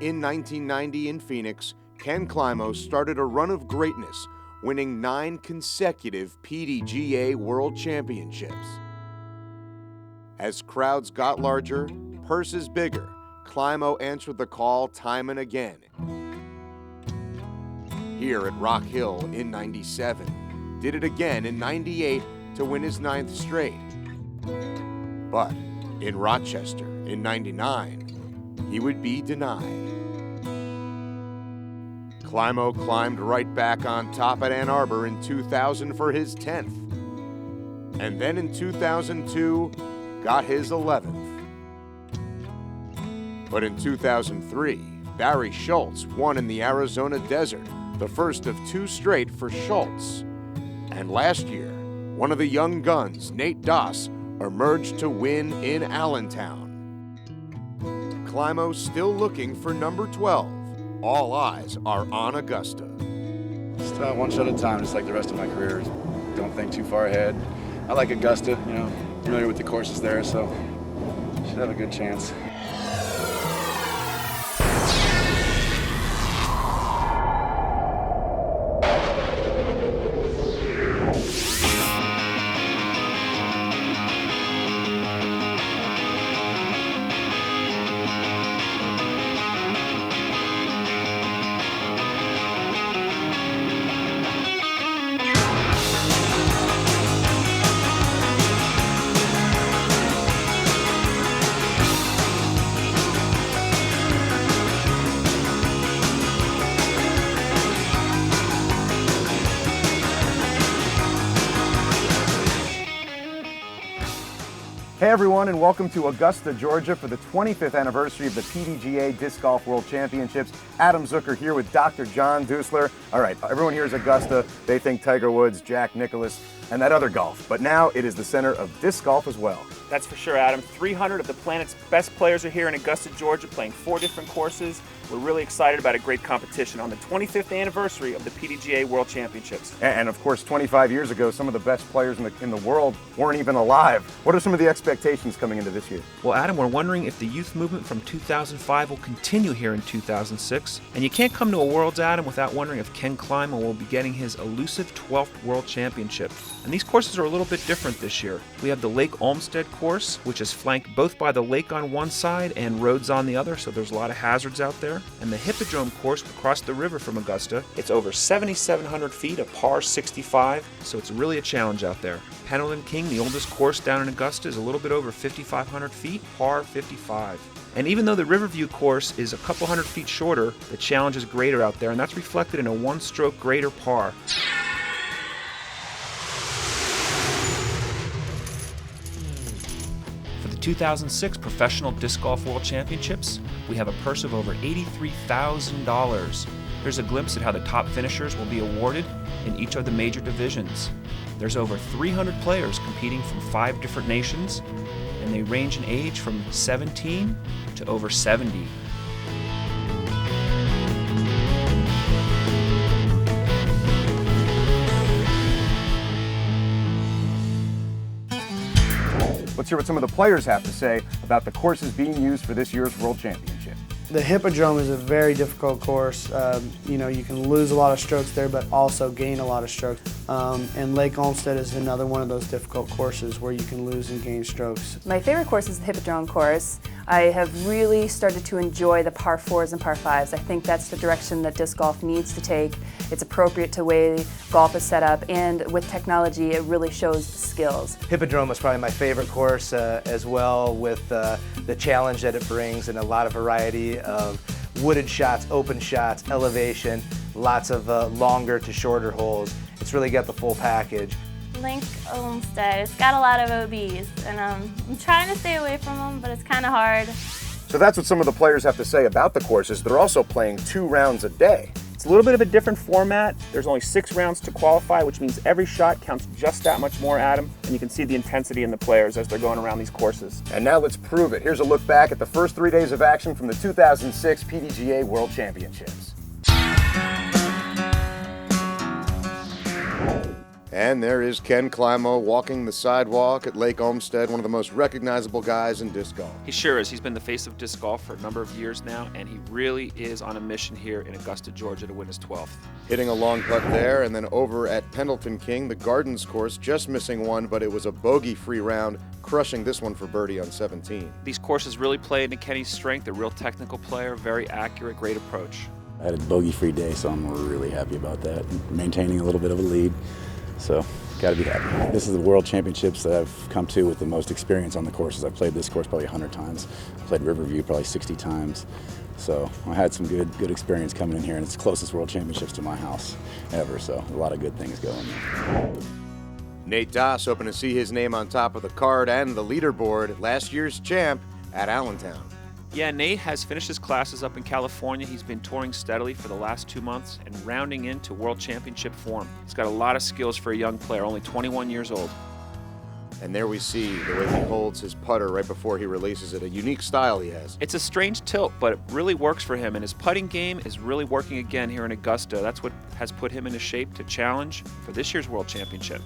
In 1990 in Phoenix, Ken Climo started a run of greatness, winning 9 consecutive PDGA World Championships. As crowds got larger, purses bigger, Climo answered the call time and again. Here at Rock Hill in 97, did it again in 98 to win his 9th straight. But in Rochester in 99, he would be denied. Climo climbed right back on top at Ann Arbor in 2000 for his 10th. And then in 2002, got his 11th. But in 2003, Barry Schultz won in the Arizona desert, the first of 2 straight for Schultz. And last year, one of the young guns, Nate Doss, emerged to win in Allentown. Climo still looking for number 12. All eyes are on Augusta. Just one shot at a time, just like the rest of my career. Don't think too far ahead. I like Augusta, familiar with the courses there, so should have a good chance. Hey everyone, and welcome to Augusta, Georgia for the 25th anniversary of the PDGA Disc Golf World Championships. Adam Zucker here with Dr. John Dusler. All right, everyone here is Augusta. They think Tiger Woods, Jack Nicklaus, and that other golf. But now it is the center of disc golf as well. That's for sure, Adam. 300 of the planet's best players are here in Augusta, Georgia, playing 4 different courses. We're really excited about a great competition on the 25th anniversary of the PDGA World Championships. And of course, 25 years ago, some of the best players in the world weren't even alive. What are some of the expectations coming into this year? Well, Adam, we're wondering if the youth movement from 2005 will continue here in 2006. And you can't come to a Worlds, Adam, without wondering if Ken Climo will be getting his elusive 12th World Championship. And these courses are a little bit different this year. We have the Lake Olmsted course, which is flanked both by the lake on one side and roads on the other, so there's a lot of hazards out there. And the Hippodrome course across the river from Augusta. It's over 7,700 feet, a par 65, so it's really a challenge out there. Pendleton King, the oldest course down in Augusta, is a little bit over 5,500 feet, par 55. And even though the Riverview course is a couple hundred feet shorter, the challenge is greater out there, and that's reflected in a 1-stroke greater par. For the 2006 Professional Disc Golf World Championships, we have a purse of over $83,000. Here's a glimpse at how the top finishers will be awarded in each of the major divisions. There's over 300 players competing from 5 different nations, and they range in age from 17 to over 70. Let's hear what some of the players have to say about the courses being used for this year's World Championship. The Hippodrome is a very difficult course. You can lose a lot of strokes there, but also gain a lot of strokes. And Lake Olmsted is another one of those difficult courses where you can lose and gain strokes. My favorite course is the Hippodrome course. I have really started to enjoy the par 4s and par 5s. I think that's the direction that disc golf needs to take. It's appropriate to the way golf is set up, and with technology, it really shows the skills. Hippodrome was probably my favorite course as well, with the challenge that it brings and a lot of variety of wooded shots, open shots, elevation, lots of longer to shorter holes. It's really got the full package. Lake Olmsted, it's got a lot of OBs, and I'm trying to stay away from them, but it's kind of hard. So that's what some of the players have to say about the courses. They're also playing 2 rounds a day. It's a little bit of a different format. There's only 6 rounds to qualify, which means every shot counts just that much more, Adam, and you can see the intensity in the players as they're going around these courses. And now let's prove it. Here's a look back at the first 3 days of action from the 2006 PDGA World Championships. And there is Ken Climo walking the sidewalk at Lake Olmsted, one of the most recognizable guys in disc golf. He sure is. He's been the face of disc golf for a number of years now, and he really is on a mission here in Augusta, Georgia to win his 12th. Hitting a long putt there, and then over at Pendleton King, the Gardens course, just missing one, but it was a bogey-free round, crushing this one for birdie on 17. These courses really play into Kenny's strength, a real technical player, very accurate, great approach. I had a bogey-free day, so I'm really happy about that. Maintaining a little bit of a lead, so got to be happy. This is the World Championships that I've come to with the most experience on the courses. I've played this course probably 100 times. I played Riverview probably 60 times. So I had some good experience coming in here, and it's the closest World Championships to my house ever, so a lot of good things going there. Nate Doss hoping to see his name on top of the card and the leaderboard, last year's champ at Allentown. Yeah, Nate has finished his classes up in California. He's been touring steadily for the last 2 months and rounding into World Championship form. He's got a lot of skills for a young player, only 21 years old. And there we see the way he holds his putter right before he releases it, a unique style he has. It's a strange tilt, but it really works for him, and his putting game is really working again here in Augusta. That's what has put him into shape to challenge for this year's World Championship.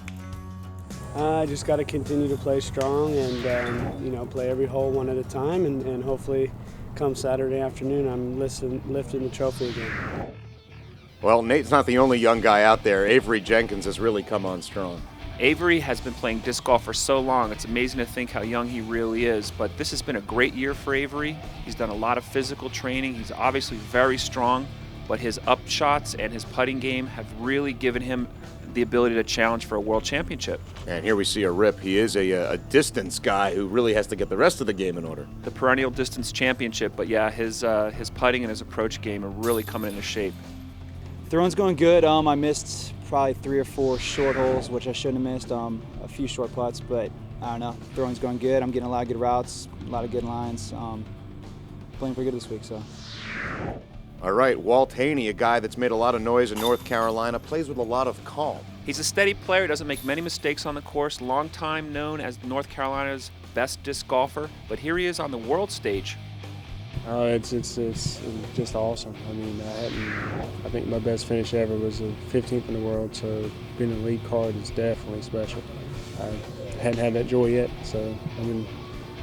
I just got to continue to play strong and play every hole one at a time, and hopefully come Saturday afternoon I'm lifting the trophy again. Well, Nate's not the only young guy out there. Avery Jenkins has really come on strong. Avery has been playing disc golf for so long. It's amazing to think how young he really is, but this has been a great year for Avery. He's done a lot of physical training. He's obviously very strong, but his up shots and his putting game have really given him the ability to challenge for a world championship. And here we see a rip. He is a distance guy who really has to get the rest of the game in order. The perennial distance championship, but yeah, his putting and his approach game are really coming into shape. Throwing's going good. I missed probably 3 or 4 short holes, which I shouldn't have missed. A few short putts, but I don't know. Throwing's going good. I'm getting a lot of good routes, a lot of good lines. Playing pretty good this week, so. All right, Walt Haney, a guy that's made a lot of noise in North Carolina, plays with a lot of calm. He's a steady player, doesn't make many mistakes on the course, long time known as North Carolina's best disc golfer, but here he is on the world stage. It's just awesome. I mean, I think my best finish ever was a 15th in the world, so being in the lead card is definitely special. I hadn't had that joy yet, so I'm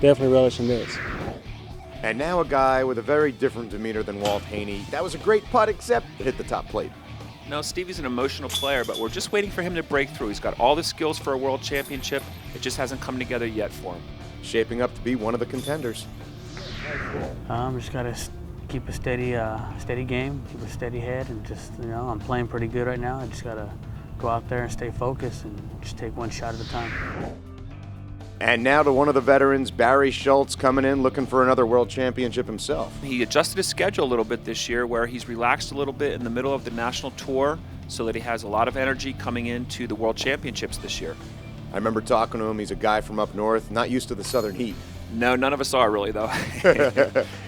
definitely relishing this. And now a guy with a very different demeanor than Walt Haney. That was a great putt, except it hit the top plate. No, Stevie's an emotional player, but we're just waiting for him to break through. He's got all the skills for a world championship. It just hasn't come together yet for him. Shaping up to be one of the contenders. Just got to keep a steady game, keep a steady head, and just, I'm playing pretty good right now. I just got to go out there and stay focused and just take one shot at a time. And now to one of the veterans, Barry Schultz, coming in looking for another world championship himself. He adjusted his schedule a little bit this year, where he's relaxed a little bit in the middle of the national tour so that he has a lot of energy coming into the world championships this year. I remember talking to him. He's a guy from up north, not used to the southern heat. No, none of us are really, though.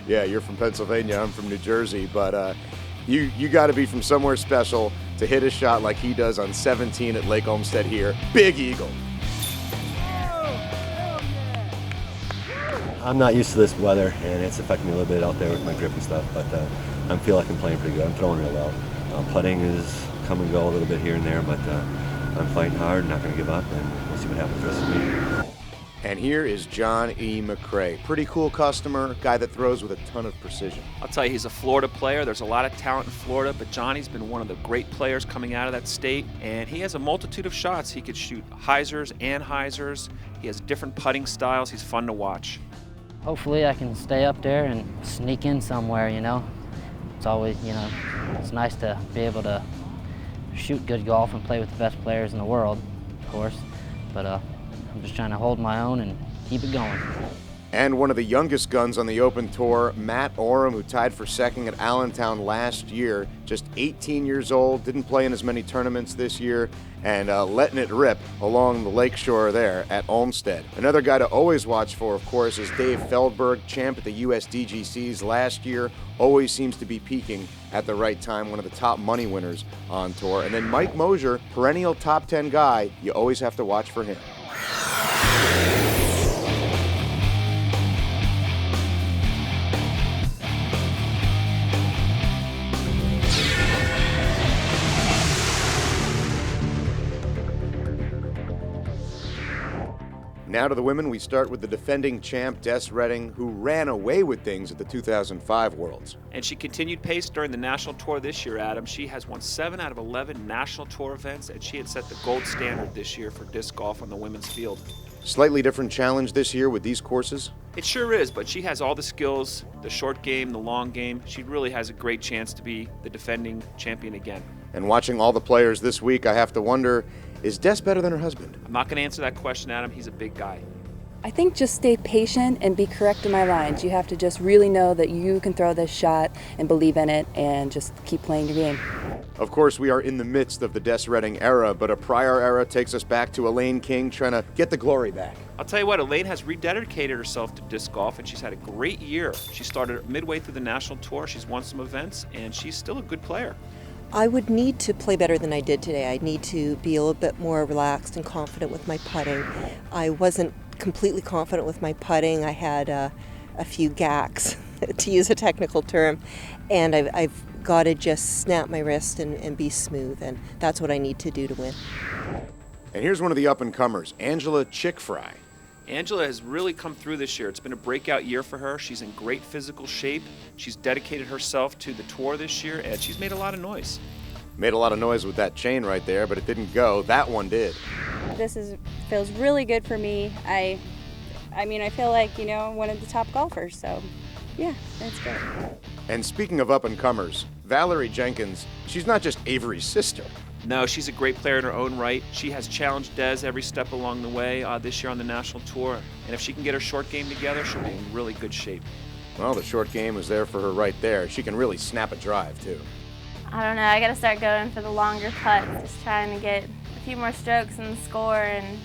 Yeah, you're from Pennsylvania, I'm from New Jersey, but you got to be from somewhere special to hit a shot like he does on 17 at Lake Olmsted here. Big eagle. I'm not used to this weather, and it's affecting me a little bit out there with my grip and stuff, but I feel like I'm playing pretty good. I'm throwing real well. Putting is come and go a little bit here and there, but I'm fighting hard, not going to give up, and we'll see what happens the rest of the week. And here is John E. McCrae. Pretty cool customer, guy that throws with a ton of precision. I'll tell you, he's a Florida player. There's a lot of talent in Florida, but Johnny's been one of the great players coming out of that state, and he has a multitude of shots. He could shoot hyzers and hyzers. He has different putting styles. He's fun to watch. Hopefully I can stay up there and sneak in somewhere, It's always, it's nice to be able to shoot good golf and play with the best players in the world, of course, but I'm just trying to hold my own and keep it going. And one of the youngest guns on the Open Tour, Matt Oram, who tied for second at Allentown last year, just 18 years old, didn't play in as many tournaments this year, and letting it rip along the lakeshore there at Olmsted. Another guy to always watch for, of course, is Dave Feldberg, champ at the USDGCs last year, always seems to be peaking at the right time, one of the top money winners on tour. And then Mike Mosier, perennial top 10 guy, you always have to watch for him. Now to the women, we start with the defending champ, Des Redding, who ran away with things at the 2005 Worlds. And she continued pace during the national tour this year, Adam. She has won 7 out of 11 national tour events, and she had set the gold standard this year for disc golf on the women's field. Slightly different challenge this year with these courses? It sure is, but she has all the skills, the short game, the long game. She really has a great chance to be the defending champion again. And watching all the players this week, I have to wonder, is Des better than her husband? I'm not going to answer that question, Adam. He's a big guy. I think just stay patient and be correct in my lines. You have to just really know that you can throw this shot and believe in it and just keep playing your game. Of course, we are in the midst of the Des Redding era, but a prior era takes us back to Elaine King trying to get the glory back. I'll tell you what, Elaine has rededicated herself to disc golf, and she's had a great year. She started midway through the national tour. She's won some events, and she's still a good player. I would need to play better than I did today. I need to be a little bit more relaxed and confident with my putting. I wasn't completely confident with my putting. I had a few gacks, to use a technical term, and I've got to just snap my wrist and be smooth, and that's what I need to do to win. And here's one of the up-and-comers, Angela Chick-Fry. Angela has really come through this year. It's been a breakout year for her. She's in great physical shape. She's dedicated herself to the tour this year, and she's made a lot of noise. Made a lot of noise with that chain right there, but it didn't go. That one did. This feels really good for me. I mean, I feel like, one of the top golfers, so yeah, that's great. And speaking of up-and-comers, Valerie Jenkins, she's not just Avery's sister. No, she's a great player in her own right. She has challenged Des every step along the way this year on the national tour. And if she can get her short game together, she'll be in really good shape. Well, the short game was there for her right there. She can really snap a drive, too. I don't know, I gotta start going for the longer putts, just trying to get a few more strokes in the score and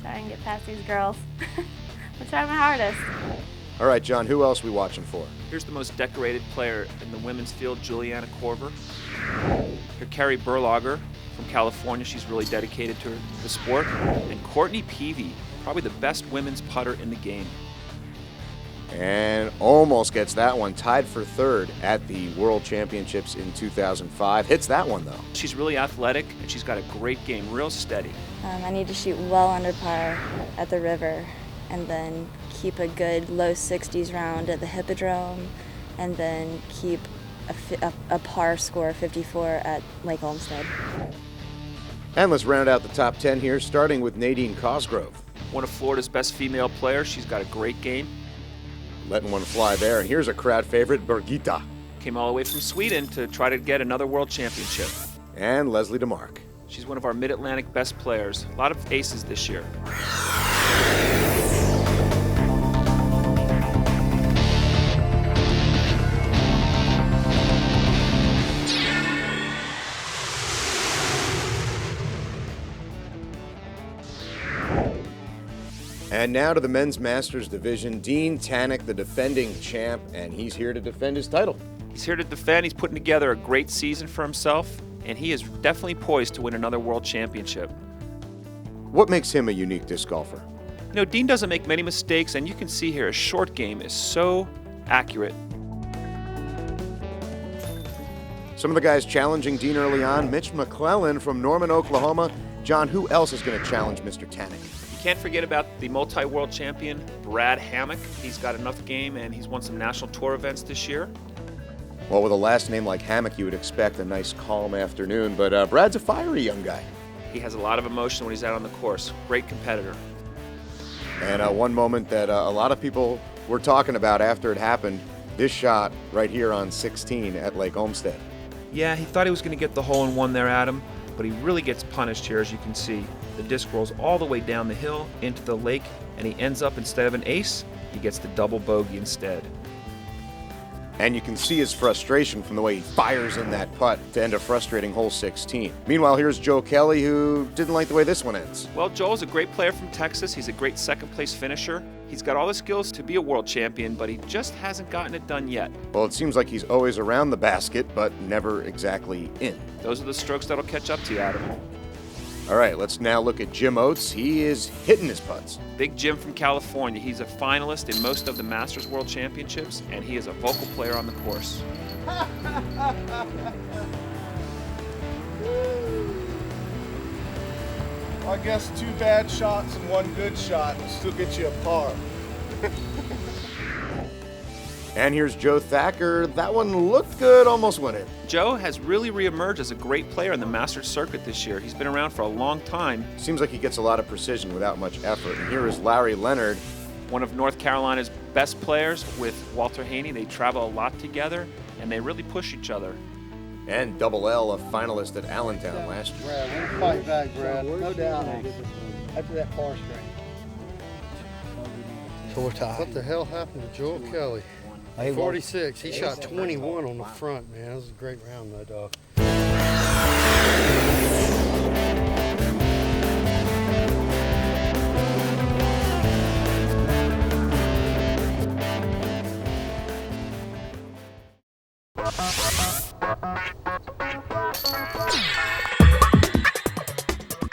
try and get past these girls. I'm trying my hardest. All right, John, who else are we watching for? Here's the most decorated player in the women's field, Juliana Korver. Here, Carrie Berlager from California. She's really dedicated to the sport. And Courtney Peavy, probably the best women's putter in the game. And almost gets that one, tied for third at the World Championships in 2005. Hits that one, though. She's really athletic, and she's got a great game, real steady. I need to shoot well under par at the river, and then keep a good low 60s round at the Hippodrome, and then keep a par score 54 at Lake Olmsted. And let's round out the top 10 here, starting with Nadine Cosgrove. One of Florida's best female players. She's got a great game. Letting one fly there. And here's a crowd favorite, Birgitta. Came all the way from Sweden to try to get another world championship. And Leslie DeMarc. She's one of our Mid-Atlantic best players. A lot of aces this year. And now to the men's masters division, Dean Tannick, the defending champ, and he's here to defend his title. He's here to defend. He's putting together a great season for himself, and he is definitely poised to win another world championship. What makes him a unique disc golfer? You know, Dean doesn't make many mistakes, and you can see here his short game is so accurate. Some of the guys challenging Dean early on, Mitch McClellan from Norman, Oklahoma. John, who else is going to challenge Mr. Tannick? Can't forget about the multi-world champion, Brad Hammock. He's got enough game, and he's won some national tour events this year. Well, with a last name like Hammock, you would expect a nice, calm afternoon, but Brad's a fiery young guy. He has a lot of emotion when he's out on the course. Great competitor. And one moment that a lot of people were talking about after it happened, this shot right here on 16 at Lake Olmsted. Yeah, he thought he was going to get the hole-in-one there, Adam, but he really gets punished here, as you can see. The disc rolls all the way down the hill into the lake, and he ends up, instead of an ace, he gets the double bogey instead. And you can see his frustration from the way he fires in that putt to end a frustrating hole 16. Meanwhile, here's Joe Kelly, who didn't like the way this one ends. Well, Joel's a great player from Texas. He's a great second-place finisher. He's got all the skills to be a world champion, but he just hasn't gotten it done yet. Well, it seems like he's always around the basket, but never exactly in. Those are the strokes that'll catch up to you, Adam. All right, let's now look at Jim Oates. He is hitting his putts. Big Jim from California. He's a finalist in most of the Masters World Championships, and he is a vocal player on the course. Oh, I guess 2 bad shots and 1 good shot will still get you a par. And here's Joe Thacker. That one looked good, almost went in. Joe has really reemerged as a great player in the Masters circuit this year. He's been around for a long time. Seems like he gets a lot of precision without much effort. And here is Larry Leonard. One of North Carolina's best players with Walter Haney. They travel a lot together, and they really push each other. And Double L, a finalist at Allentown last year. Brad, we'll fight back, Brad. No doubt. After that par string. What the hell happened to Joel Kelly? 46. He shot 21 on the front, man. That was a great round, though, dog.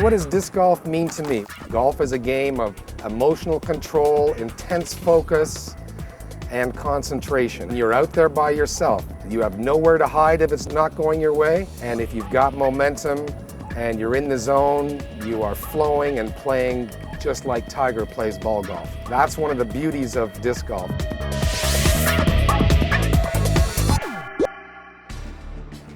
What does disc golf mean to me? Golf is a game of emotional control, intense focus, and concentration. You're out there by yourself. You have nowhere to hide if it's not going your way, and if you've got momentum and you're in the zone, you are flowing and playing just like Tiger plays ball golf. That's one of the beauties of disc golf.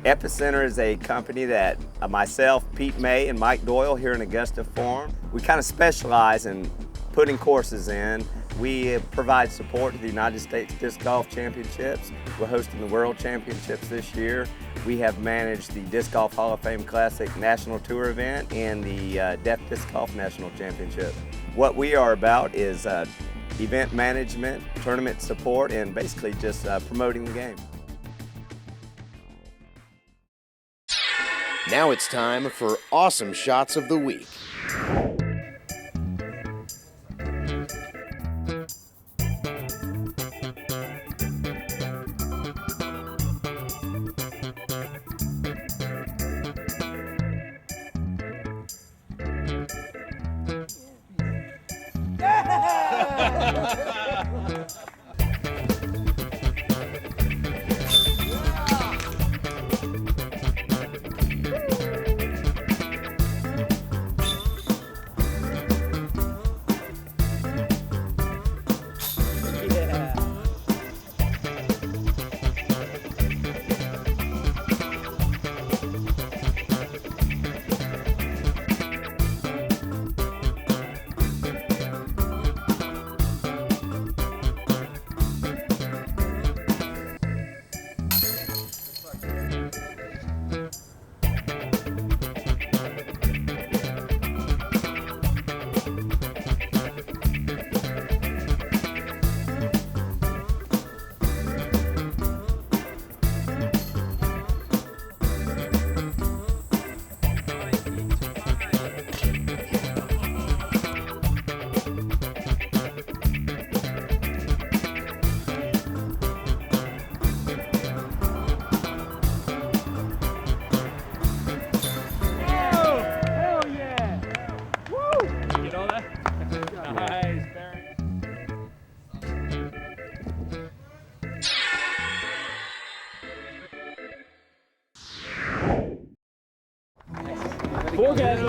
Epicenter is a company that myself, Pete May, and Mike Doyle here in Augusta formed. We kind of specialize in putting courses in. We provide support to the United States Disc Golf Championships. We're hosting the World Championships this year. We have managed the Disc Golf Hall of Fame Classic National Tour event and the Deaf Disc Golf National Championship. What we are about is event management, tournament support, and basically just promoting the game. Now it's time for Awesome Shots of the Week.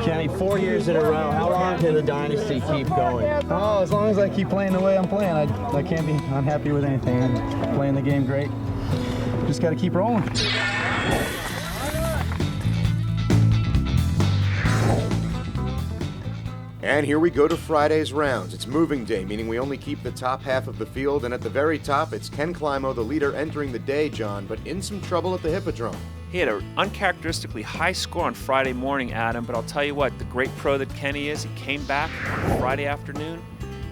Kenny, 4 years in a row. How long can the dynasty keep going? Oh, as long as I keep playing the way I'm playing, I can't be unhappy with anything. I'm playing the game great. Just got to keep rolling. And here we go to Friday's rounds. It's moving day, meaning we only keep the top half of the field, and at the very top, it's Ken Climo, the leader, entering the day, John, but in some trouble at the Hippodrome. He had an uncharacteristically high score on Friday morning, Adam, but I'll tell you what, the great pro that Kenny is, he came back on Friday afternoon,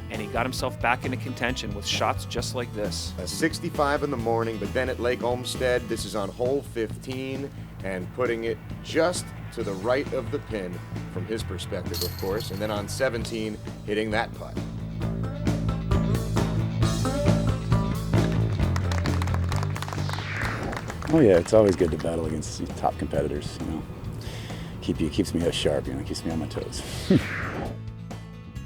and he got himself back into contention with shots just like this. A 65 in the morning, but then at Lake Olmsted, this is on hole 15, and putting it just to the right of the pin, from his perspective, of course, and then on 17, hitting that putt. Oh yeah, it's always good to battle against these top competitors. You know, keeps me sharp. You know, keeps me on my toes.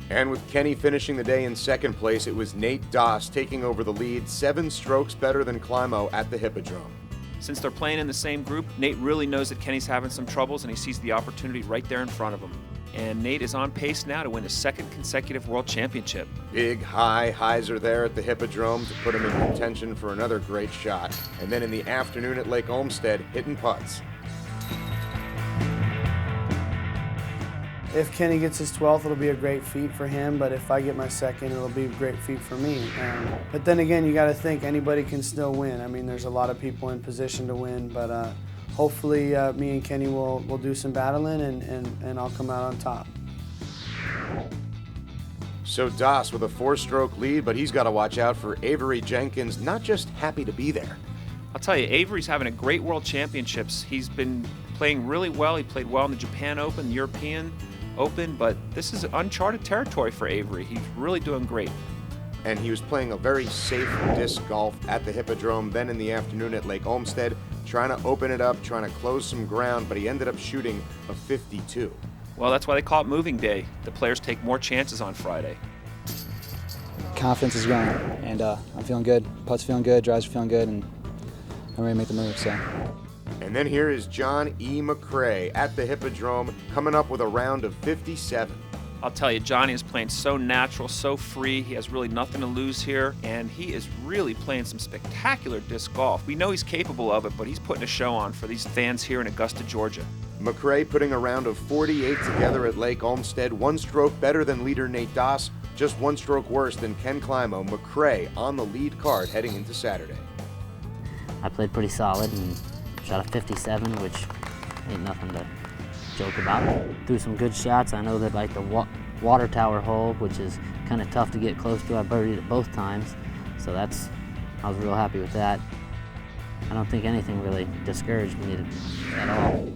And with Kenny finishing the day in second place, it was Nate Doss taking over the lead, 7 strokes better than Climo at the Hippodrome. Since they're playing in the same group, Nate really knows that Kenny's having some troubles, and he sees the opportunity right there in front of him. and Nate is on pace now to win his second consecutive World Championship. Big high highs are there at the Hippodrome to put him in contention for another great shot. And then in the afternoon at Lake Olmsted, hitting putts. If Kenny gets his 12th, it'll be a great feat for him, but if I get my second, it'll be a great feat for me. But then again, you got to think anybody can still win. I mean, there's a lot of people in position to win, but hopefully me and Kenny will do some battling and I'll come out on top. So Das with a 4-stroke lead, but he's got to watch out for Avery Jenkins, not just happy to be there. I'll tell you, Avery's having a great World Championships. He's been playing really well. He played well in the Japan Open, the European Open, but this is uncharted territory for Avery. He's really doing great. And he was playing a very safe disc golf at the Hippodrome, then in the afternoon at Lake Olmsted, trying to open it up, trying to close some ground, but he ended up shooting a 52. Well, that's why they call it moving day. The players take more chances on Friday. Confidence is growing, and I'm feeling good. Putts feeling good, drives are feeling good, and I'm ready to make the move, so. And then here is John E. McCrae at the Hippodrome, coming up with a round of 57. I'll tell you, Johnny is playing so natural, so free. He has really nothing to lose here, and he is really playing some spectacular disc golf. We know he's capable of it, but he's putting a show on for these fans here in Augusta, Georgia. McCrae putting a round of 48 together at Lake Olmsted, 1 stroke better than leader Nate Das, just 1 stroke worse than Ken Climo. McCrae on the lead card heading into Saturday. I played pretty solid and shot a 57, which ain't nothing to joke about. Threw some good shots. I know that like the water tower hole, which is kind of tough to get close to, I birdied it both times. So I was real happy with that. I don't think anything really discouraged me at all.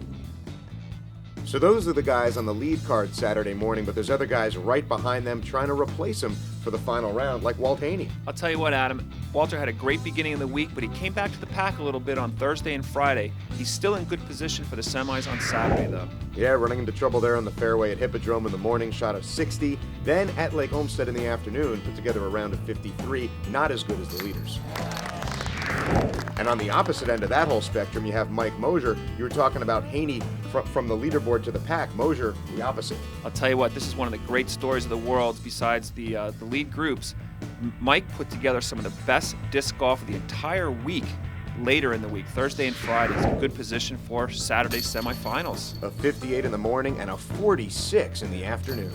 So those are the guys on the lead card Saturday morning, but there's other guys right behind them trying to replace him for the final round, like Walt Haney. I'll tell you what, Adam, Walter had a great beginning of the week, but he came back to the pack a little bit on Thursday and Friday. He's still in good position for the semis on Saturday, though. Yeah, running into trouble there on the fairway at Hippodrome in the morning, shot a 60. Then at Lake Olmsted in the afternoon, put together a round of 53, not as good as the leaders. And on the opposite end of that whole spectrum, you have Mike Mosier. You were talking about Haney from the leaderboard to the pack. Mosier, the opposite. I'll tell you what, this is one of the great stories of the world besides the lead groups. Mike put together some of the best disc golf of the entire week later in the week. Thursday and Friday is a good position for Saturday's semifinals. A 58 in the morning and a 46 in the afternoon.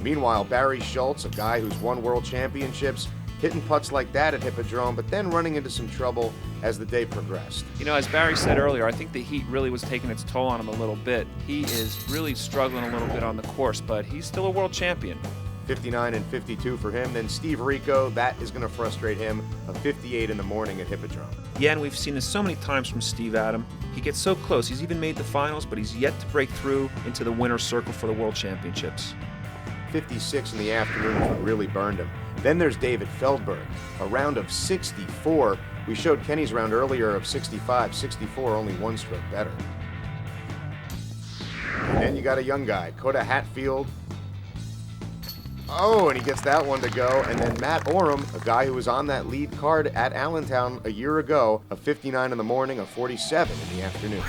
Meanwhile, Barry Schultz, a guy who's won world championships, hitting putts like that at Hippodrome, but then running into some trouble as the day progressed. You know, as Barry said earlier, I think the heat really was taking its toll on him a little bit. He is really struggling a little bit on the course, but he's still a world champion. 59 and 52 for him. Then Steve Rico, that is going to frustrate him. A 58 in the morning at Hippodrome. Yeah, and we've seen this so many times from Steve Adam. He gets so close. He's even made the finals, but he's yet to break through into the winner's circle for the World Championships. 56 in the afternoon is what really burned him. Then there's David Feldberg, a round of 64. We showed Kenny's round earlier of 65, 64, only 1 stroke better. And then you got a young guy, Coda Hatfield. Oh, and he gets that one to go. And then Matt Oram, a guy who was on that lead card at Allentown a year ago, a 59 in the morning, a 47 in the afternoon.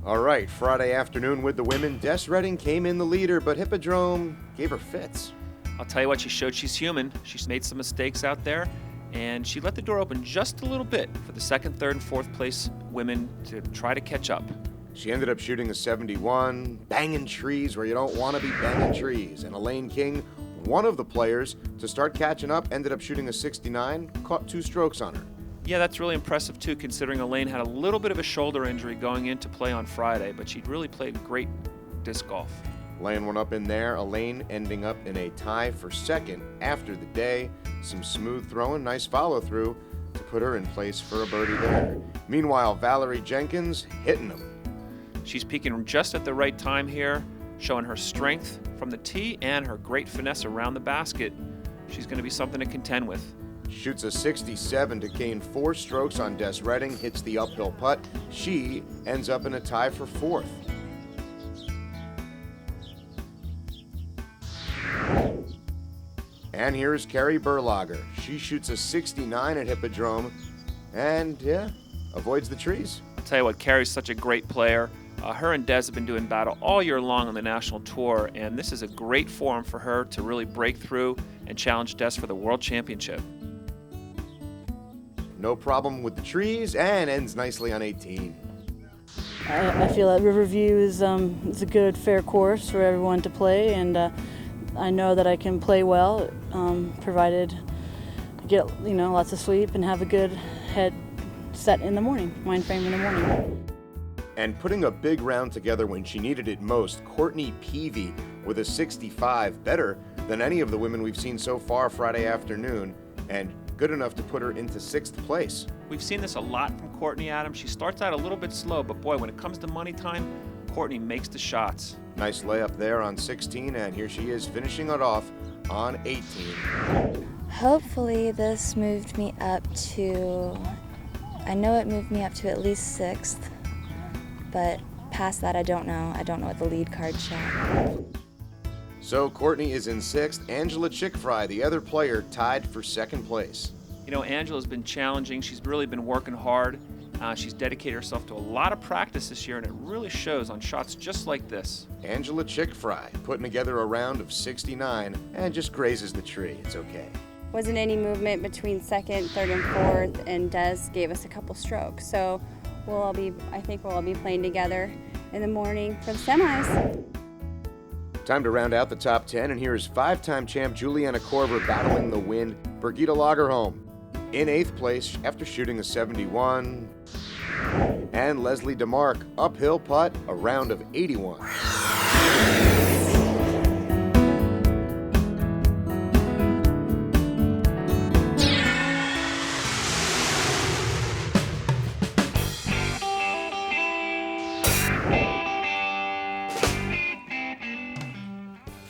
All right, Friday afternoon with the women. Des Redding came in the leader, but Hippodrome gave her fits. I'll tell you what, she showed she's human. She's made some mistakes out there, and she let the door open just a little bit for the 2nd, 3rd, and 4th place women to try to catch up. She ended up shooting a 71, banging trees where you don't want to be banging trees. And Elaine King, one of the players to start catching up, ended up shooting a 69, caught 2 strokes on her. Yeah, that's really impressive too, considering Elaine had a little bit of a shoulder injury going into play on Friday, but she'd really played great disc golf. Laying one up in there, Elaine ending up in a tie for 2nd after the day. Some smooth throwing, nice follow through to put her in place for a birdie there. Meanwhile, Valerie Jenkins hitting them. She's peaking just at the right time here, showing her strength from the tee and her great finesse around the basket. She's going to be something to contend with. Shoots a 67 to gain 4 strokes on Des Redding, hits the uphill putt. She ends up in a tie for 4th. And here's Carrie Berlager. She shoots a 69 at Hippodrome and, yeah, avoids the trees. I'll tell you what, Carrie's such a great player. Her and Des have been doing battle all year long on the national tour, and this is a great forum for her to really break through and challenge Des for the World Championship. No problem with the trees and ends nicely on 18. I feel that Riverview is a good, fair course for everyone to play, and I know that I can play well, provided I get lots of sleep and have a good head set in the morning, mind frame in the morning. And putting a big round together when she needed it most, Courtney Peavy with a 65, better than any of the women we've seen so far Friday afternoon, and good enough to put her into 6th place. We've seen this a lot from Courtney, Adam. She starts out a little bit slow, but boy, when it comes to money time, Courtney makes the shots. Nice layup there on 16, and here she is finishing it off on 18. Hopefully this moved me up to, I know it moved me up to at least 6th, but past that I don't know. I don't know what the lead card showed. So Courtney is in 6th. Angela Chickfry, the other player, tied for 2nd place. You know, Angela's been challenging. She's really been working hard. She's dedicated herself to a lot of practice this year, and it really shows on shots just like this. Angela Chickfry putting together a round of 69 and just grazes the tree. It's okay. Wasn't any movement between 2nd, 3rd, and 4th, and Des gave us a couple strokes. So I think we'll all be playing together in the morning for the semis. Time to round out the top 10, and here's 5-time champ Juliana Korver battling the wind. Birgitta Lagerholm in 8th place after shooting a 71. And Leslie DeMarc, uphill putt, a round of 81.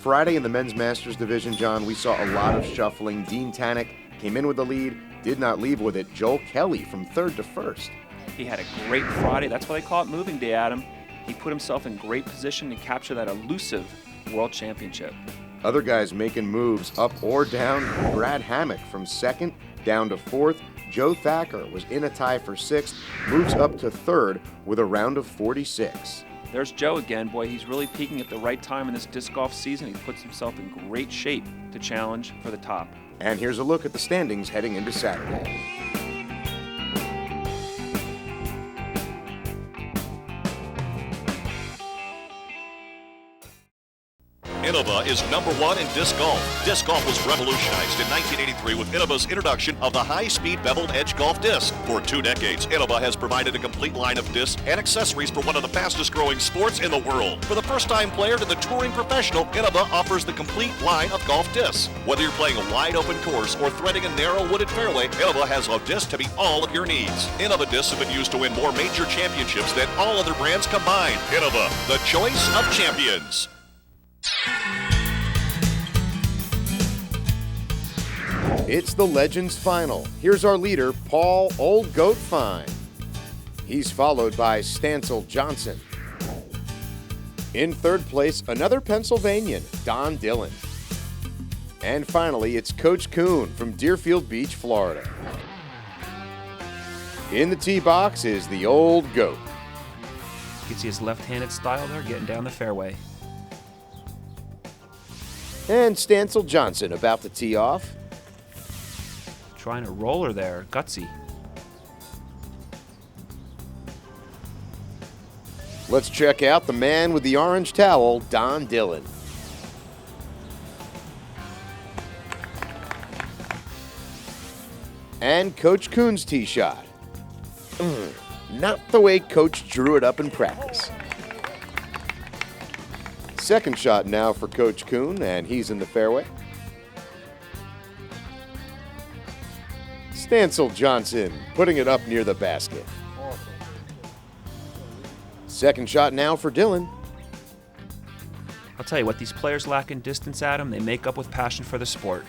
Friday in the men's masters division, John, we saw a lot of shuffling. Dean Tannick came in with the lead, did not leave with it. Joel Kelly from 3rd to 1st. He had a great Friday. That's why they call it moving day, Adam. He put himself in great position to capture that elusive world championship. Other guys making moves up or down. Brad Hammock from 2nd down to 4th. Joe Thacker was in a tie for 6th, moves up to 3rd with a round of 46. There's Joe again. Boy, he's really peaking at the right time in this disc golf season. He puts himself in great shape to challenge for the top. And here's a look at the standings heading into Saturday. Innova is #1 in disc golf. Disc golf was revolutionized in 1983 with Innova's introduction of the high-speed beveled edge golf disc. For 2 decades, Innova has provided a complete line of discs and accessories for one of the fastest-growing sports in the world. For the first-time player to the touring professional, Innova offers the complete line of golf discs. Whether you're playing a wide-open course or threading a narrow wooded fairway, Innova has a disc to meet all of your needs. Innova discs have been used to win more major championships than all other brands combined. Innova, the choice of champions. It's the Legends Final. Here's our leader, Paul Old Goat Fine. He's followed by Stancil Johnson. In 3rd place, another Pennsylvanian, Don Dillon. And finally, it's Coach Kuhn from Deerfield Beach, Florida. In the tee box is the Old Goat. You can see his left-handed style there getting down the fairway. And Stancil Johnson about to tee off. Trying to roll her there, gutsy. Let's check out the man with the orange towel, Don Dillon. And Coach Kuhn's tee shot. Not the way Coach drew it up in practice. Second shot now for Coach Kuhn, and he's in the fairway. Stancil Johnson putting it up near the basket. Second shot now for Dillon. I'll tell you what, these players lack in distance, Adam, they make up with passion for the sport.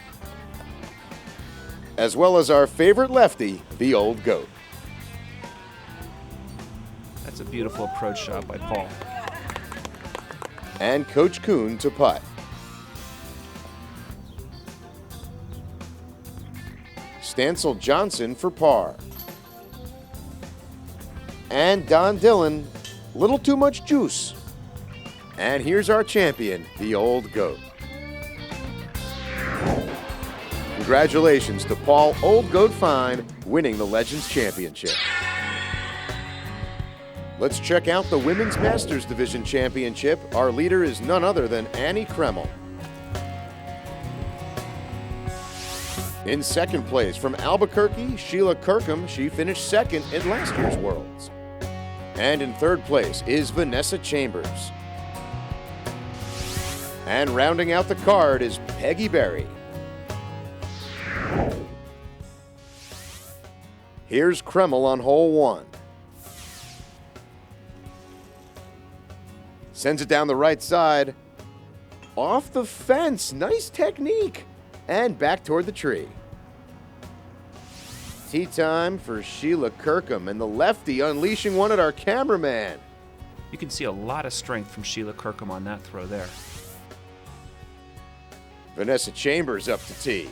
As well as our favorite lefty, the Old Goat. That's a beautiful approach shot by Paul. And Coach Kuhn to putt. Stancil Johnson for par. And Don Dillon, little too much juice. And here's our champion, the Old Goat. Congratulations to Paul Old Goat Fine winning the Legends Championship. Let's check out the Women's Masters Division Championship. Our leader is none other than Annie Kreml. In second place from Albuquerque, Sheila Kirkham. She finished second in last year's Worlds. And in third place is Vanessa Chambers. And rounding out the card is Peggy Berry. Here's Kreml on hole 1. Sends it down the right side. Off the fence. Nice technique. And back toward the tree. Tee time for Sheila Kirkham and the lefty unleashing one at our cameraman. You can see a lot of strength from Sheila Kirkham on that throw there. Vanessa Chambers up to tee.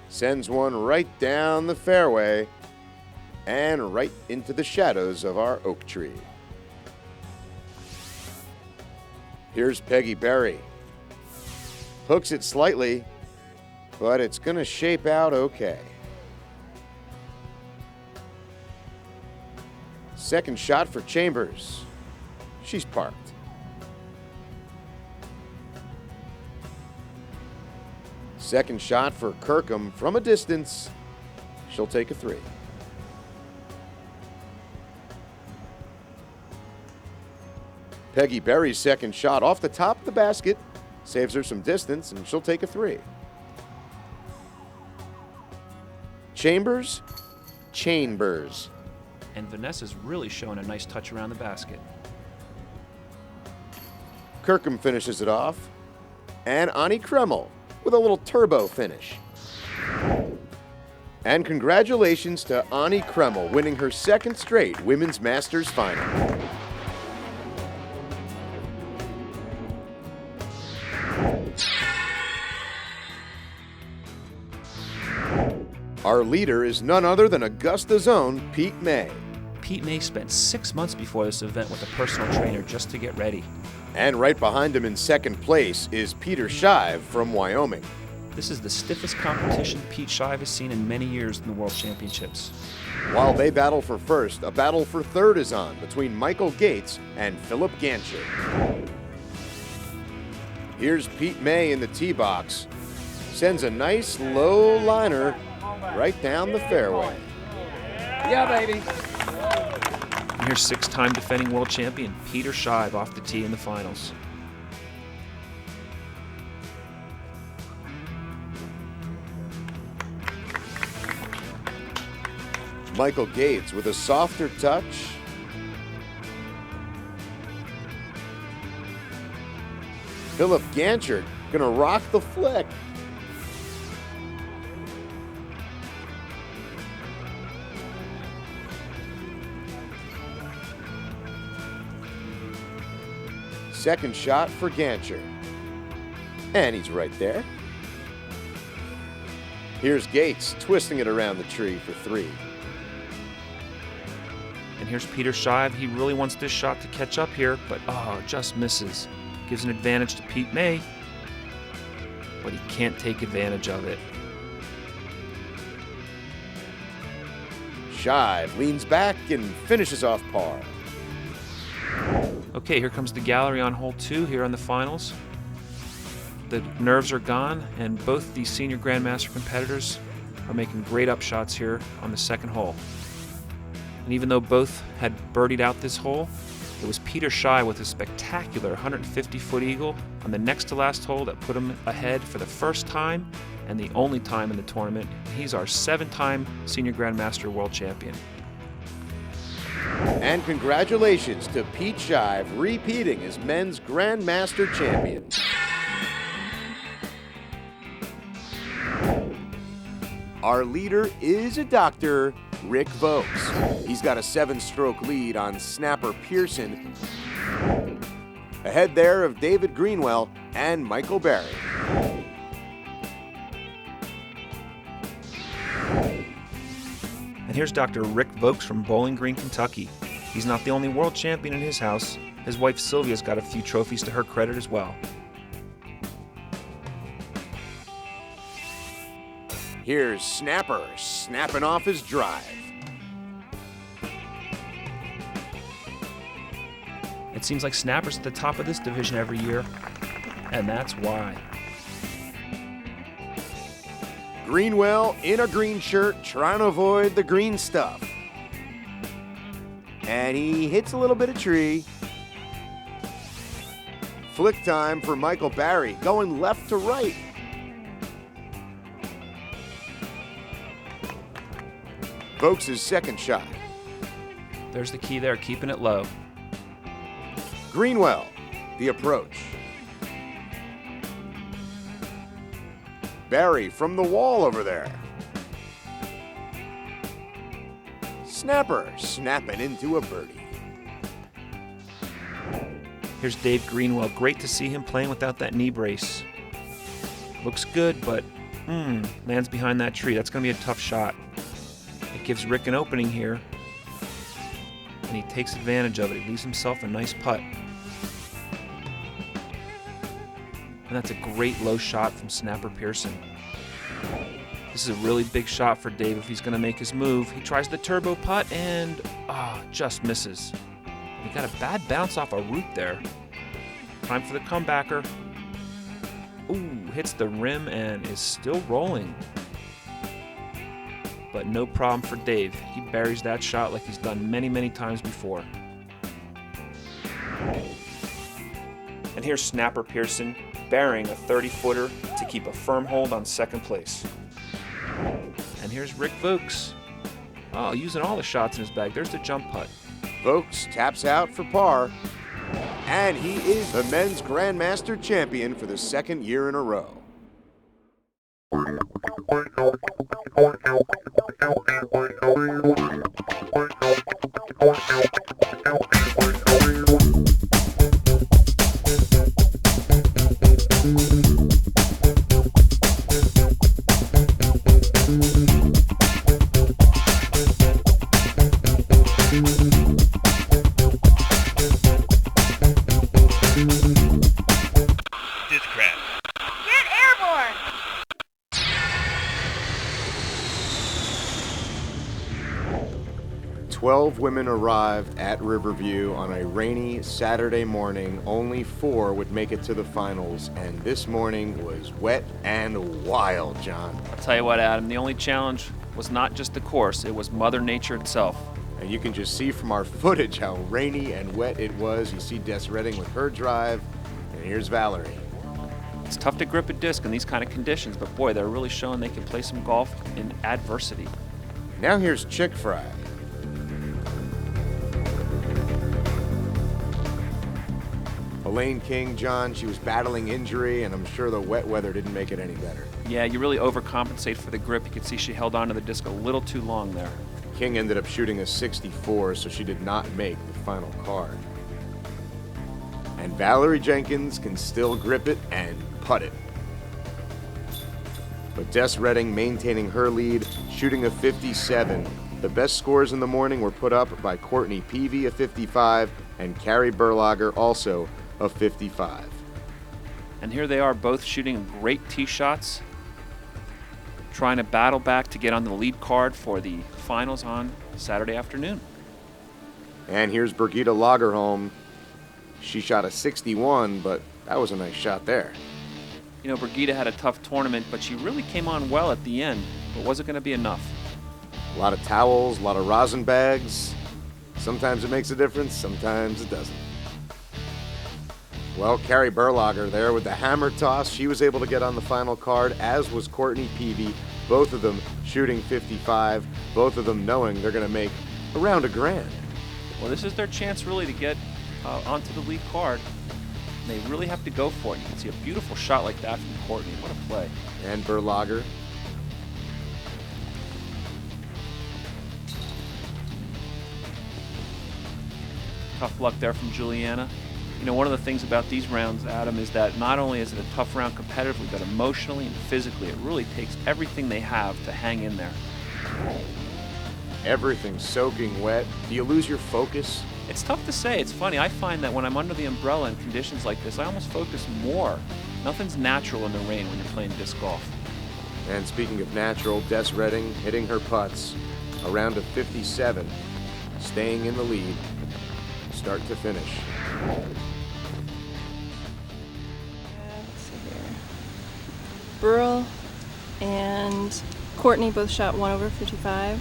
Sends one right down the fairway and right into the shadows of our oak tree. Here's Peggy Berry. Hooks it slightly, but it's going to shape out okay. Second shot for Chambers. She's parked. Second shot for Kirkham from a distance. She'll take a 3. Peggy Berry's second shot off the top of the basket saves her some distance, and she'll take a 3. Chambers. And Vanessa's really showing a nice touch around the basket. Kirkham finishes it off. And Annie Kreml with a little turbo finish. And congratulations to Annie Kreml winning her second straight Women's Masters final. Our leader is none other than Augusta's own Pete May. Pete May spent 6 months before this event with a personal trainer just to get ready. And right behind him in second place is Peter Shive from Wyoming. This is the stiffest competition Pete Shive has seen in many years in the World Championships. While they battle for first, a battle for third is on between Michael Gates and Philip Gancher. Here's Pete May in the tee box. Sends a nice low liner right down the fairway. Yeah, baby. And here's 6-time defending world champion Peter Shive off the tee in the finals. Michael Gates with a softer touch. Philip Gancher gonna rock the flick. Second shot for Gancher. And he's right there. Here's Gates twisting it around the tree for 3. And here's Peter Shive. He really wants this shot to catch up here, but just misses. Gives an advantage to Pete May, but he can't take advantage of it. Shive leans back and finishes off par. Okay, here comes the gallery on hole 2 here on the finals. The nerves are gone, and both these senior Grandmaster competitors are making great upshots here on the second hole. And even though both had birdied out this hole, it was Peter Shive with a spectacular 150-foot eagle on the next to last hole that put him ahead for the first time and the only time in the tournament. He's our 7-time senior Grandmaster world champion. And congratulations to Pete Shive repeating as men's Grandmaster champion. Our leader is a Dr. Rick Vokes. He's got a 7-stroke lead on Snapper Pearson. Ahead there of David Greenwell and Michael Berry. And here's Dr. Rick Vokes from Bowling Green, Kentucky. He's not the only world champion in his house. His wife Sylvia's got a few trophies to her credit as well. Here's Snapper snapping off his drive. It seems like Snapper's at the top of this division every year, and that's why. Greenwell in a green shirt, trying to avoid the green stuff. And he hits a little bit of tree. Flick time for Michael Barry, going left to right. Vokes' second shot. There's the key there, keeping it low. Greenwell, the approach. Barry from the wall over there. Snapper snapping into a birdie. Here's Dave Greenwell. Great to see him playing without that knee brace. Looks good, but lands behind that tree. That's going to be a tough shot. It gives Rick an opening here, and he takes advantage of it. He leaves himself a nice putt. And that's a great low shot from Snapper Pearson. This is a really big shot for Dave if he's going to make his move. He tries the turbo putt and just misses. He got a bad bounce off a root there. Time for the comebacker. Ooh, hits the rim and is still rolling. But no problem for Dave. He buries that shot like he's done many, many times before. And here's Snapper Pearson burying a 30-footer to keep a firm hold on second place. And here's Rick Vokes. Oh, using all the shots in his bag. There's the jump putt. Vokes taps out for par. And he is the men's Grandmaster champion for the second year in a row. Discraft. Get airborne! "12 women arrived at Riverview on a rainy Saturday morning. Only 4 would make it to the finals, and this morning was wet and wild, John. I'll tell you what, Adam, the only challenge was not just the course, it was Mother Nature itself. And you can just see from our footage how rainy and wet it was. You see Des Redding with her drive, and here's Valerie. It's tough to grip a disc in these kind of conditions, but boy, they're really showing they can play some golf in adversity. Now here's Chick Fry. Elaine King, John, she was battling injury, and I'm sure the wet weather didn't make it any better. Yeah, you really overcompensate for the grip. You can see she held onto the disc a little too long there. King ended up shooting a 64, so she did not make the final card. And Valerie Jenkins can still grip it and putt it. But Des Redding maintaining her lead, shooting a 57. The best scores in the morning were put up by Courtney Peavy, a 55, and Carrie Berlager, also a 55. And here they are both shooting great tee shots, trying to battle back to get on the lead card for the finals on Saturday afternoon. And here's Birgitta Lagerholm. She shot a 61, but that was a nice shot there. You know, Birgitta had a tough tournament, but she really came on well at the end, but was it going to be enough? A lot of towels, a lot of rosin bags. Sometimes it makes a difference, sometimes it doesn't. Well, Carrie Berlager there with the hammer toss. She was able to get on the final card, as was Courtney Peavy. Both of them shooting 55, both of them knowing they're going to make around $1,000. Well, this is their chance really to get onto the lead card. And they really have to go for it. You can see a beautiful shot like that from Courtney. What a play. And Berlager. Tough luck there from Juliana. You know, one of the things about these rounds, Adam, is that not only is it a tough round competitively, but emotionally and physically, it really takes everything they have to hang in there. Everything's soaking wet. Do you lose your focus? It's tough to say. It's funny. I find that when I'm under the umbrella in conditions like this, I almost focus more. Nothing's natural in the rain when you're playing disc golf. And speaking of natural, Des Redding hitting her putts. A round of 57, staying in the lead, start to finish. Let's see here. Burrell and Courtney both shot 1 over 55,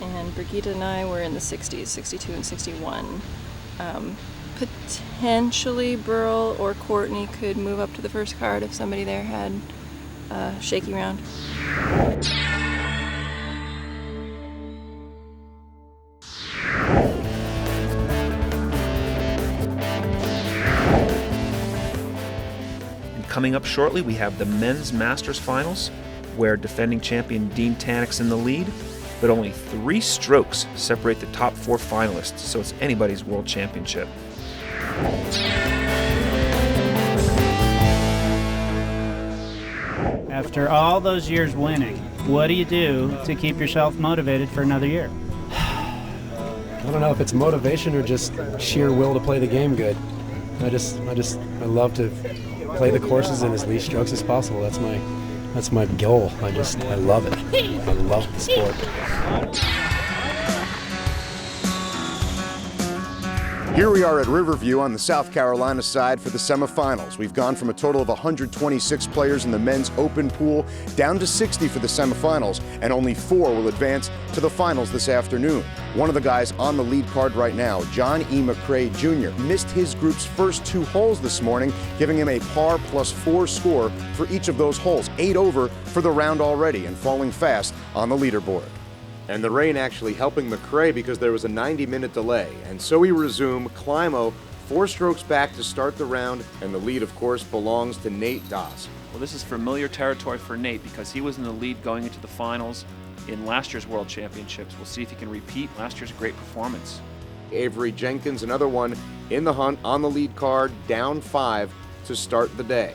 and Brigitte and I were in the 60s, 62 and 61. Potentially Burrell or Courtney could move up to the first card if somebody there had a shaky round. Coming up shortly, we have the Men's Masters Finals, where defending champion Dean Tannick's in the lead, but only 3 strokes separate the top 4 finalists, so it's anybody's world championship. After all those years winning, what do you do to keep yourself motivated for another year? I don't know if it's motivation or just sheer will to play the game good. I love to play the courses in as least strokes as possible. That's my goal. I love it. I love the sport. Here we are at Riverview on the South Carolina side for the semifinals. We've gone from a total of 126 players in the men's open pool down to 60 for the semifinals, and only 4 will advance to the finals this afternoon. One of the guys on the lead card right now, John E. McCrae Jr., missed his group's first 2 holes this morning, giving him a par +4 score for each of those holes, 8 over for the round already, and falling fast on the leaderboard. And the rain actually helping McCrae because there was a 90-minute delay. And so we resume. Climo 4 strokes back to start the round, and the lead, of course, belongs to Nate Doss. Well, this is familiar territory for Nate because he was in the lead going into the finals in last year's World Championships. We'll see if he can repeat last year's great performance. Avery Jenkins, another one in the hunt on the lead card, down 5 to start the day.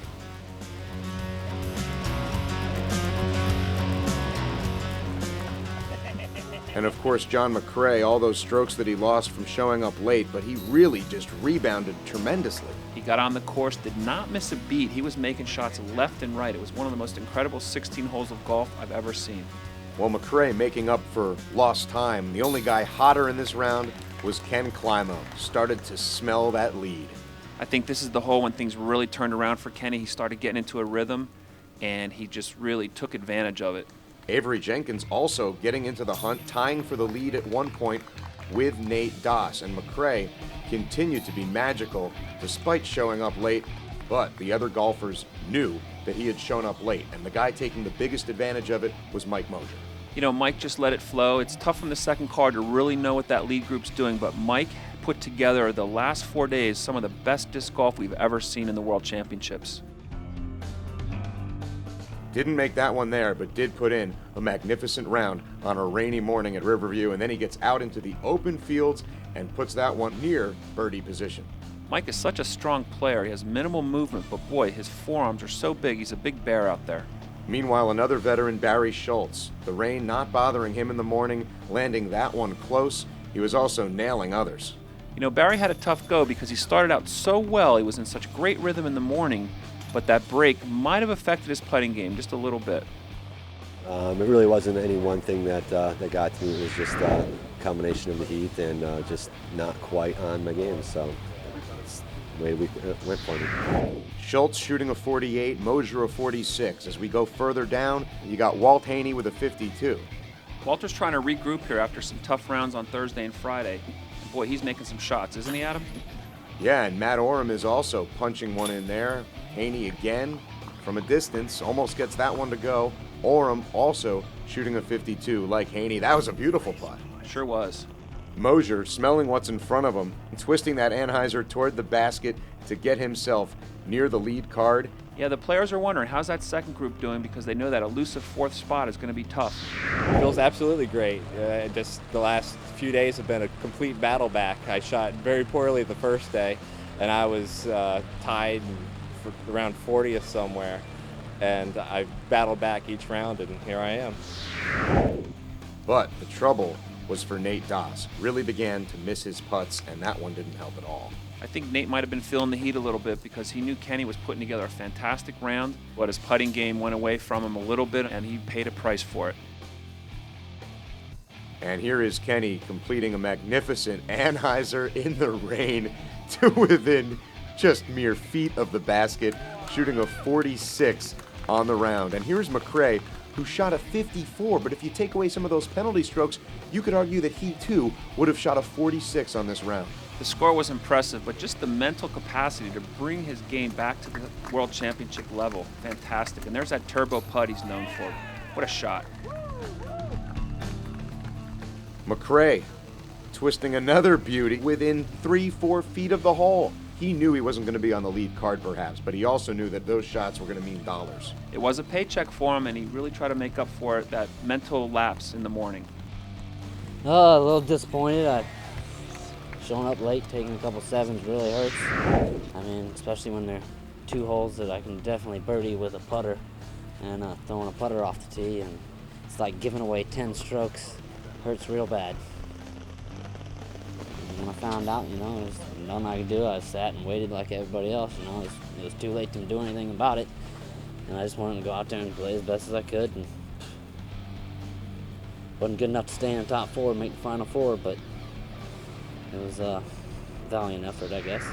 And of course, John McCrae, all those strokes that he lost from showing up late, but he really just rebounded tremendously. He got on the course, did not miss a beat. He was making shots left and right. It was one of the most incredible 16 holes of golf I've ever seen. Well, McCrae making up for lost time. The only guy hotter in this round was Ken Climo. Started to smell that lead. I think this is the hole when things really turned around for Kenny. He started getting into a rhythm, and he just really took advantage of it. Avery Jenkins also getting into the hunt, tying for the lead at one point with Nate Doss. And McCrae continued to be magical despite showing up late, but the other golfers knew that he had shown up late, and the guy taking the biggest advantage of it was Mike Mosier. You know, Mike just let it flow. It's tough from the second card to really know what that lead group's doing, but Mike put together the last 4 days some of the best disc golf we've ever seen in the World Championships. Didn't make that one there, but did put in a magnificent round on a rainy morning at Riverview, and then he gets out into the open fields and puts that one near birdie position. Mike is such a strong player. He has minimal movement, but boy, his forearms are so big. He's a big bear out there. Meanwhile, another veteran, Barry Schultz. The rain not bothering him in the morning, landing that one close. He was also nailing others. You know, Barry had a tough go because he started out so well. He was in such great rhythm in the morning, but that break might have affected his putting game just a little bit. It really wasn't any one thing that got to me. It was just a combination of the heat and just not quite on my game. So that's the way we went for me. Schultz shooting a 48, Mosier a 46. As we go further down, you got Walt Haney with a 52. Walter's trying to regroup here after some tough rounds on Thursday and Friday. Boy, he's making some shots, isn't he, Adam? Yeah, and Matt Oram is also punching one in there. Haney again from a distance, almost gets that one to go. Oram also shooting a 52 like Haney. That was a beautiful putt. Sure was. Mosier smelling what's in front of him and twisting that Anheuser toward the basket to get himself near the lead card. Yeah, the players are wondering, how's that second group doing, because they know that elusive 4th spot is going to be tough. It feels absolutely great. Just the last few days have been a complete battle back. I shot very poorly the first day, and I was tied for around 40th somewhere, and I battled back each round, and here I am. But the trouble was for Nate Doss. Really began to miss his putts, and that one didn't help at all. I think Nate might have been feeling the heat a little bit because he knew Kenny was putting together a fantastic round, but his putting game went away from him a little bit, and he paid a price for it. And here is Kenny completing a magnificent Anheuser in the rain to within just mere feet of the basket, shooting a 46 on the round. And here's McRae, who shot a 54, but if you take away some of those penalty strokes, you could argue that he too would have shot a 46 on this round. The score was impressive, but just the mental capacity to bring his game back to the World Championship level, fantastic. And there's that turbo putt he's known for. What a shot. McRae twisting another beauty within 3-4 feet of the hole. He knew he wasn't going to be on the lead card perhaps, but he also knew that those shots were going to mean dollars. It was a paycheck for him, and he really tried to make up for it, that mental lapse in the morning. A little disappointed. Showing up late, taking a couple sevens really hurts. I mean, especially when they're 2 holes that I can definitely birdie with a putter and throwing a putter off the tee, and it's like giving away 10 strokes. Hurts real bad. And when I found out, there's nothing I could do. I sat and waited like everybody else. It was too late to do anything about it, and I just wanted to go out there and play as best as I could. And wasn't good enough to stay in the top 4 and make the final 4, but it was a valiant effort, I guess.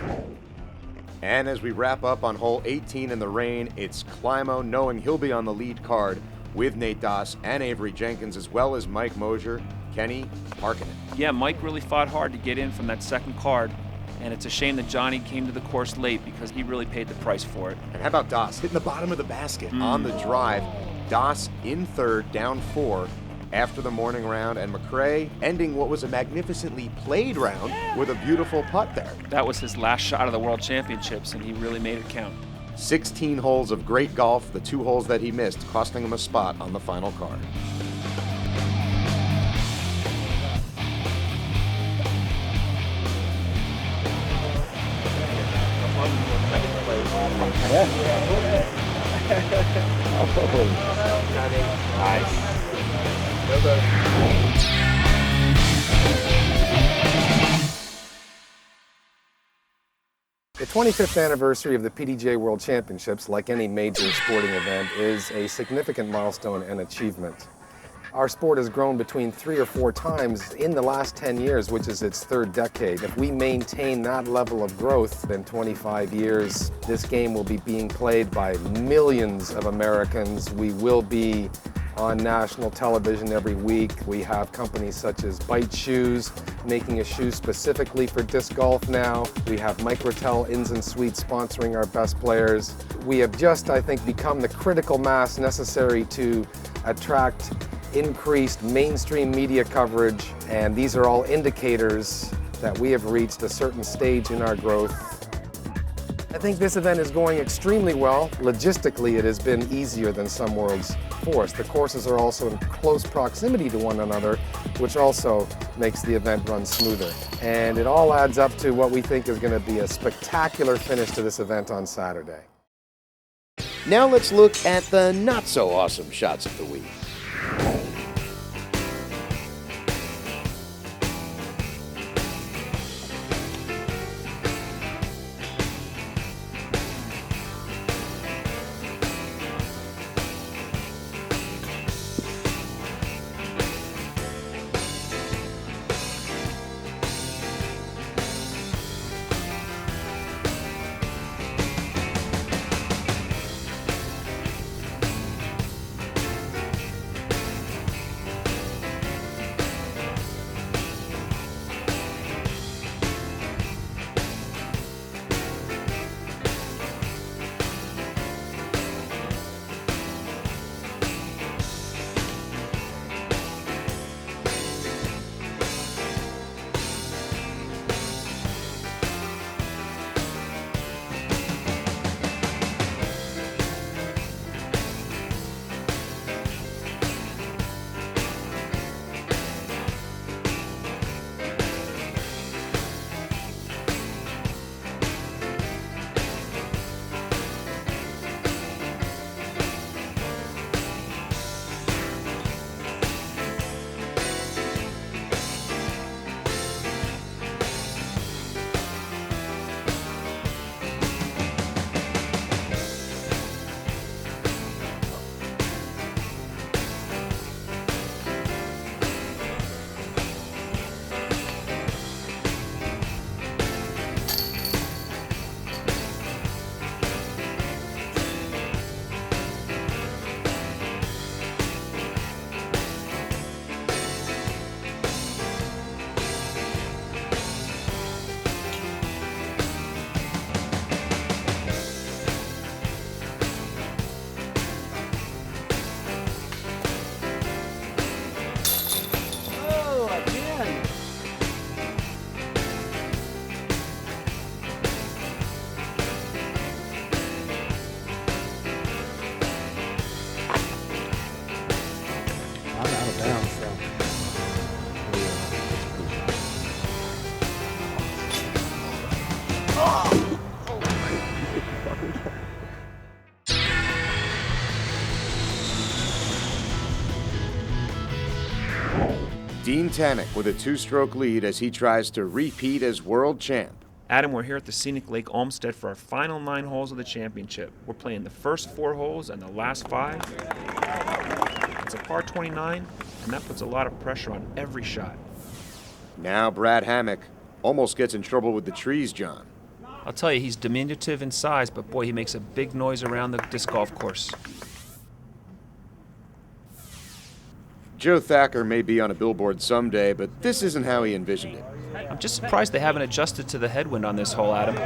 And as we wrap up on hole 18 in the rain, it's Climo knowing he'll be on the lead card with Nate Doss and Avery Jenkins, as well as Mike Mosier. Kenny parking it. Yeah, Mike really fought hard to get in from that second card, and it's a shame that Johnny came to the course late because he really paid the price for it. And how about Doss hitting the bottom of the basket on the drive? Doss in third, down 4 after the morning round, and McRae ending what was a magnificently played round with a beautiful putt there. That was his last shot of the World Championships, and he really made it count. 16 holes of great golf, the 2 holes that he missed costing him a spot on the final card. The 25th anniversary of the PDGA World Championships, like any major sporting event, is a significant milestone and achievement. Our sport has grown between 3 or 4 times in the last 10 years, which is its 3rd decade. If we maintain that level of growth in 25 years, this game will be being played by millions of Americans. We will be on national television every week. We have companies such as Bite Shoes making a shoe specifically for disc golf now. We have Microtel Inns and Suites sponsoring our best players. We have just, I think, become the critical mass necessary to attract increased mainstream media coverage, and these are all indicators that we have reached a certain stage in our growth. I think this event is going extremely well. Logistically, it has been easier than some worlds for us. The courses are also in close proximity to one another, which also makes the event run smoother. And it all adds up to what we think is going to be a spectacular finish to this event on Saturday. Now let's look at the not so awesome shots of the week. Dean Tanek with a 2-stroke lead as he tries to repeat as world champ. Adam, we're here at the scenic Lake Olmsted for our final 9 holes of the championship. We're playing the first 4 holes and the last 5. It's a par 29, and that puts a lot of pressure on every shot. Now Brad Hammock almost gets in trouble with the trees, John. I'll tell you, he's diminutive in size, but boy, he makes a big noise around the disc golf course. Joe Thacker may be on a billboard someday, but this isn't how he envisioned it. I'm just surprised they haven't adjusted to the headwind on this hole, Adam.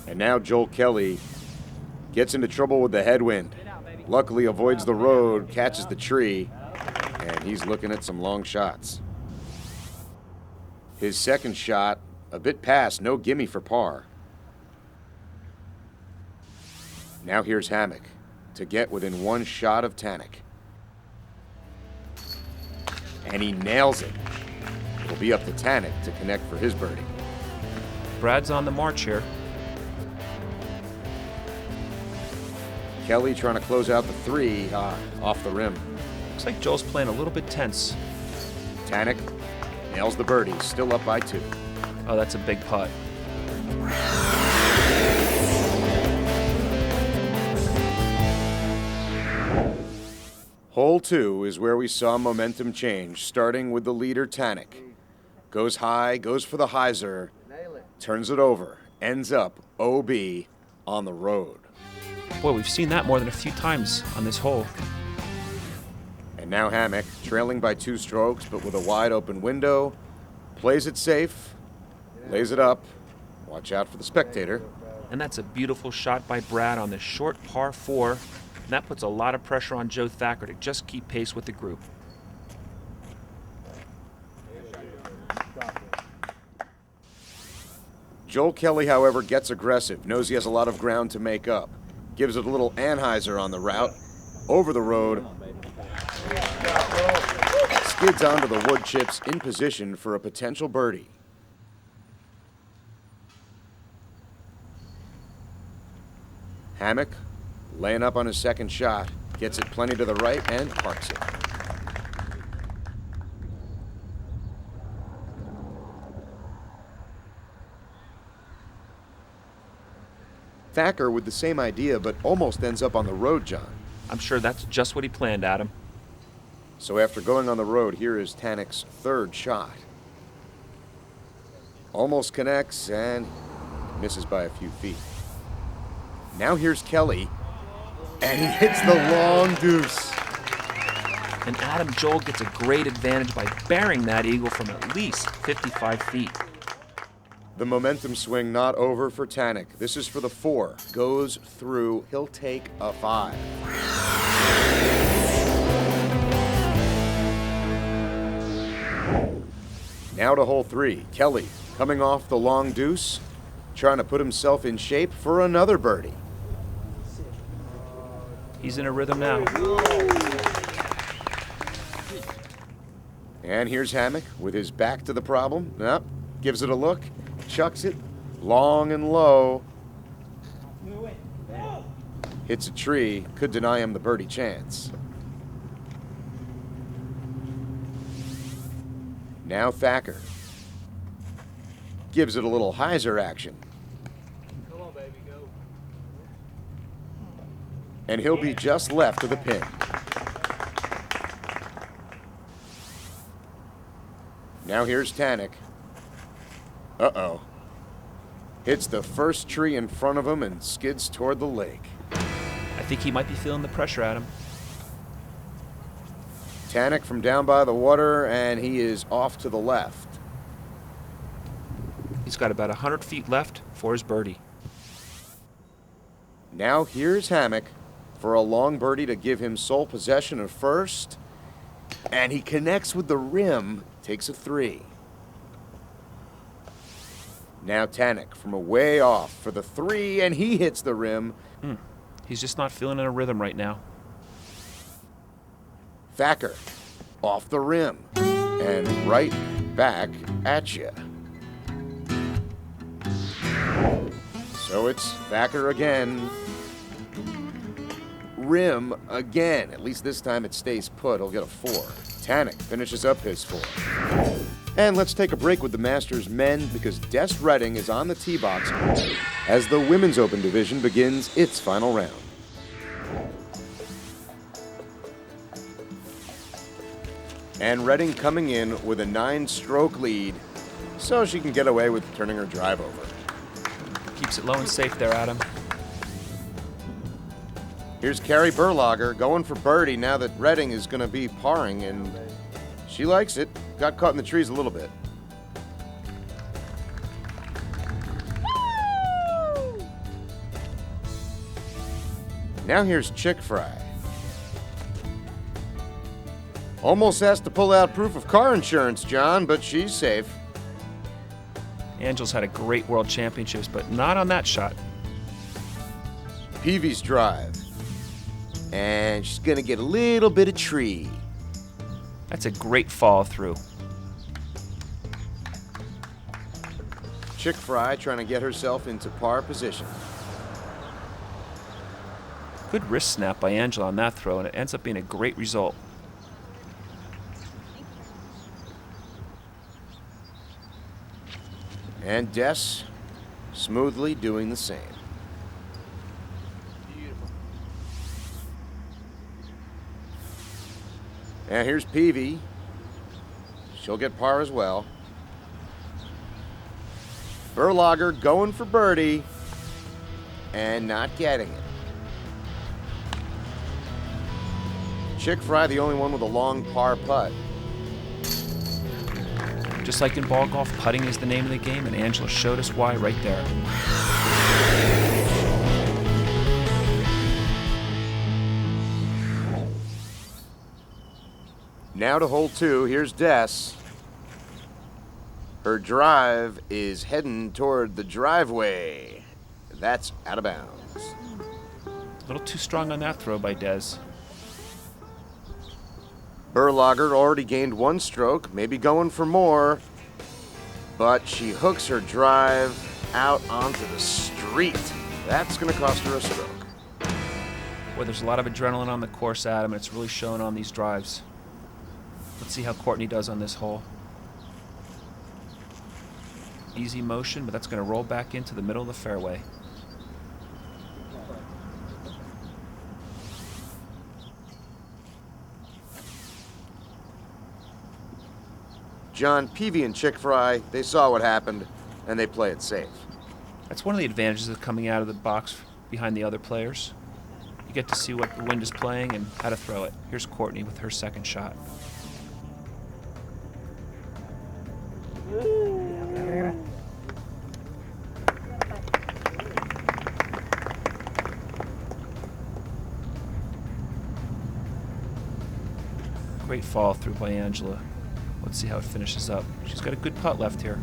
And now Joel Kelly gets into trouble with the headwind. Luckily avoids the road, catches the tree, and he's looking at some long shots. His second shot, a bit past, no gimme for par. Now here's Hammock to get within 1 shot of Tanek. And he nails it. It'll be up to Tanek to connect for his birdie. Brad's on the march here. Kelly trying to close out the 3, off the rim. Looks like Joel's playing a little bit tense. Tanek nails the birdie, still up by 2. Oh, that's a big putt. Hole 2 is where we saw momentum change, starting with the leader, Tanek. Goes high, goes for the hyzer, turns it over, ends up OB on the road. Boy, we've seen that more than a few times on this hole. And now Hammock, trailing by 2 strokes, but with a wide open window, plays it safe, lays it up. Watch out for the spectator. And that's a beautiful shot by Brad on this short par 4. And that puts a lot of pressure on Joe Thacker to just keep pace with the group. Joel Kelly, however, gets aggressive, knows he has a lot of ground to make up. Gives it a little Anheuser on the route, over the road. Skids onto the wood chips in position for a potential birdie. Hammock, laying up on his second shot, gets it plenty to the right and parks it. Thacker with the same idea, but almost ends up on the road, John. I'm sure that's just what he planned, Adam. So after going on the road, here is Tanek's 3rd shot. Almost connects and misses by a few feet. Now here's Kelly, and he hits the long deuce. And Adam, Joel gets a great advantage by burying that eagle from at least 55 feet. The momentum swing not over for Tanek. This is for the 4. Goes through. He'll take a 5. Now to hole 3. Kelly coming off the long deuce, trying to put himself in shape for another birdie. He's in a rhythm now. And here's Hammock with his back to the problem. Nope. Gives it a look. Chucks it long and low. Hits a tree. Could deny him the birdie chance. Now Thacker. Gives it a little hyzer action. Come on, baby, go. And he'll be just left of the pin. Now here's Tanek. Uh-oh. Hits the first tree in front of him and skids toward the lake. I think he might be feeling the pressure, Adam. Tanek from down by the water, and he is off to the left. He's got about 100 feet left for his birdie. Now here's Hammock for a long birdie to give him sole possession of first. And he connects with the rim, takes a 3. Now Tanek from a way off for the 3, and he hits the rim. He's just not feeling in a rhythm right now. Thacker off the rim and right back at you. So it's Thacker again. rim again. At least this time it stays put. He'll get a 4. Tanek finishes up his 4. And let's take a break with the Masters men because Des Redding is on the tee box as the Women's Open division begins its final round. And Redding coming in with a 9-stroke lead so she can get away with turning her drive over. Keeps it low and safe there, Adam. Here's Carrie Berlager going for birdie now that Redding is going to be parring, and she likes it. Got caught in the trees a little bit. Now here's Chick Fry. Almost has to pull out proof of car insurance, John, but she's safe. Angela's had a great World Championships, but not on that shot. Peavy's drive. And she's going to get a little bit of tree. That's a great follow through. Chick Fry trying to get herself into par position. Good wrist snap by Angela on that throw, and it ends up being a great result. And Des smoothly doing the same. And here's Peavy. She'll get par as well. Berlager going for birdie and not getting it. Chick Fry the only one with a long par putt. Just like in ball golf, putting is the name of the game, and Angela showed us why right there. Now to hole 2, here's Des. Her drive is heading toward the driveway. That's out of bounds. A little too strong on that throw by Des. Berlager already gained 1 stroke, maybe going for more, but she hooks her drive out onto the street. That's going to cost her a stroke. Boy, there's a lot of adrenaline on the course, Adam, and it's really showing on these drives. Let's see how Courtney does on this hole. Easy motion, but that's going to roll back into the middle of the fairway. John, Peavy and Chick Fry, they saw what happened, and they play it safe. That's one of the advantages of coming out of the box behind the other players. You get to see what the wind is playing and how to throw it. Here's Courtney with her second shot. Great follow through by Angela. Let's see how it finishes up. She's got a good putt left here.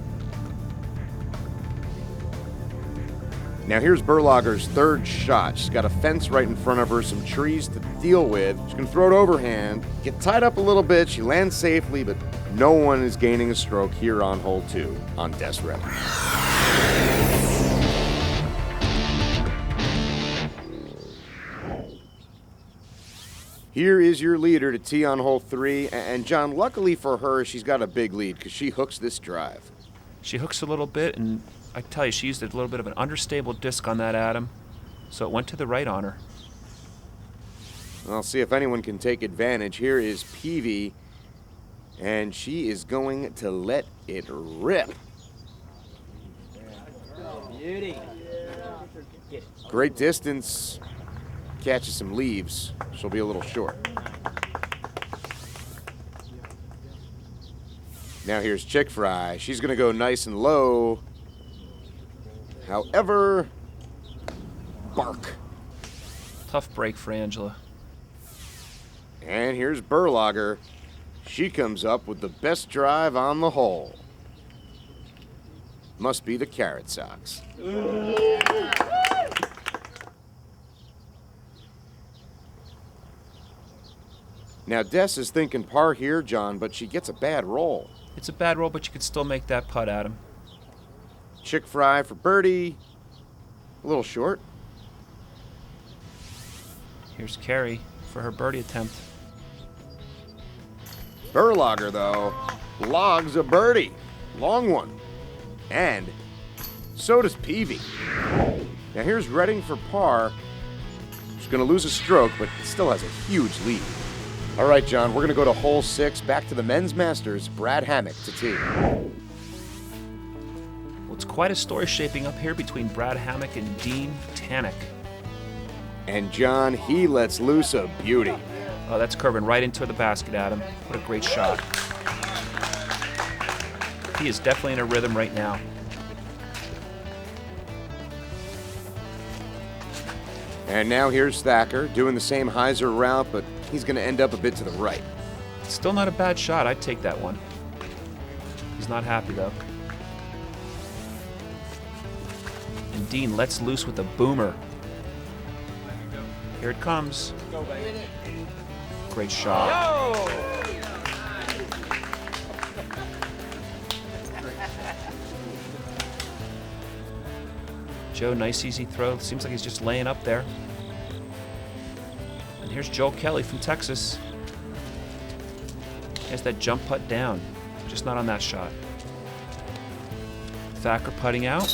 Now here's Berlager's third shot. She's got a fence right in front of her, some trees to deal with. She's going to throw it overhand, get tied up a little bit. She lands safely, but no one is gaining a stroke here on hole 2 on Des Redding. Here is your leader to tee on hole 3, and John, luckily for her, she's got a big lead because she hooks this drive. She hooks a little bit, and I tell you, she used a little bit of an understable disc on that, Adam, so it went to the right on her. I'll see if anyone can take advantage. Here is Peavy, and she is going to let it rip. Beauty. Great distance. Catches some leaves. She'll be a little short. Now here's Chick Fry. She's going to go nice and low. However, bark. Tough break for Angela. And here's Berlager. She comes up with the best drive on the hole. Must be the Carrot Sox. Now, Des is thinking par here, John, but she gets a bad roll. It's a bad roll, but you could still make that putt, Adam. Chick Fry for birdie. A little short. Here's Carrie for her birdie attempt. Berlager, though, logs a birdie. Long one. And so does Peavy. Now here's Redding for par. She's going to lose a stroke, but still has a huge lead. All right, John, we're going to go to hole 6, back to the men's masters, Brad Hammock to tee. Well, it's quite a story shaping up here between Brad Hammock and Dean Tannick. And John, he lets loose a beauty. Oh, that's curving right into the basket, Adam. What a great shot. He is definitely in a rhythm right now. And now here's Thacker doing the same hyzer route, but he's going to end up a bit to the right. Still not a bad shot. I'd take that one. He's not happy, though. And Dean lets loose with a boomer. Here it comes. Great shot. Joe, nice easy throw. Seems like he's just laying up there. And here's Joel Kelly from Texas. He has that jump putt down. Just not on that shot. Thacker putting out.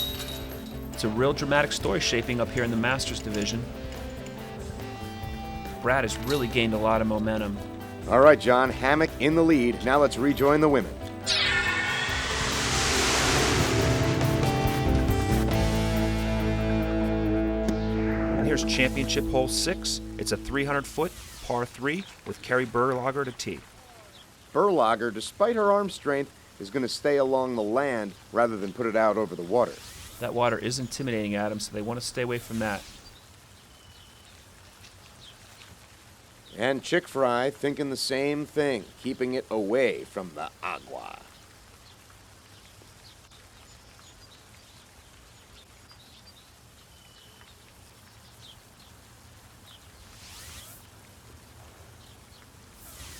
It's a real dramatic story shaping up here in the Masters division. Brad has really gained a lot of momentum. All right, John, Hammock in the lead. Now let's rejoin the women. And here's championship hole 6. It's a 300-foot par 3 with Carrie Berlager to tee. Berlager, despite her arm strength, is going to stay along the land rather than put it out over the water. That water is intimidating, Adam, so they want to stay away from that. And Chick Fry thinking the same thing, keeping it away from the agua.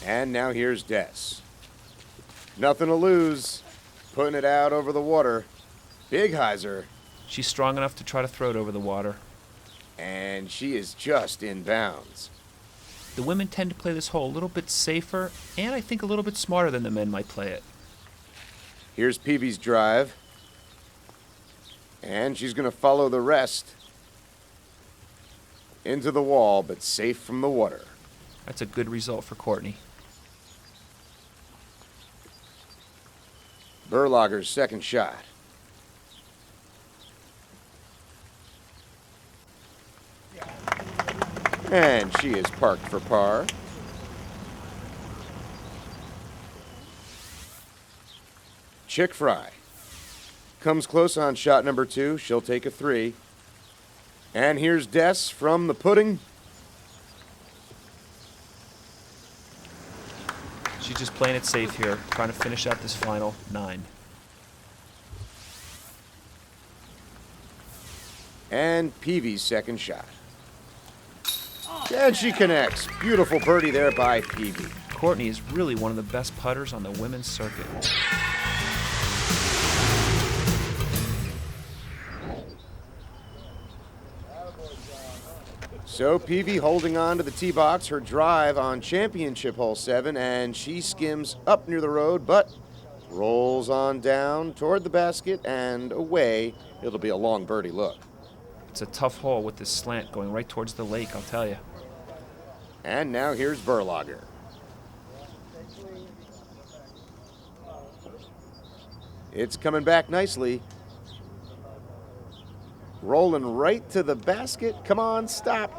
And now here's Des. Nothing to lose. Putting it out over the water. Big hyzer. She's strong enough to try to throw it over the water. And she is just in bounds. The women tend to play this hole a little bit safer, and I think a little bit smarter than the men might play it. Here's Peavy's drive. And she's going to follow the rest. Into the wall, but safe from the water. That's a good result for Courtney. Berlager's second shot. And she is parked for par. Chick Fry comes close on shot number 2. She'll take a 3. And here's Des from the pudding. She's just playing it safe here, trying to finish out this final 9. And Peavy's second shot. And she connects. Beautiful birdie there by Peavy. Courtney is really one of the best putters on the women's circuit. So Peavy holding on to the tee box, her drive on championship hole 7, and she skims up near the road, but rolls on down toward the basket and away. It'll be a long birdie look. It's a tough hole with this slant going right towards the lake, I'll tell you. And now here's Berlager. It's coming back nicely. Rolling right to the basket. Come on, stop.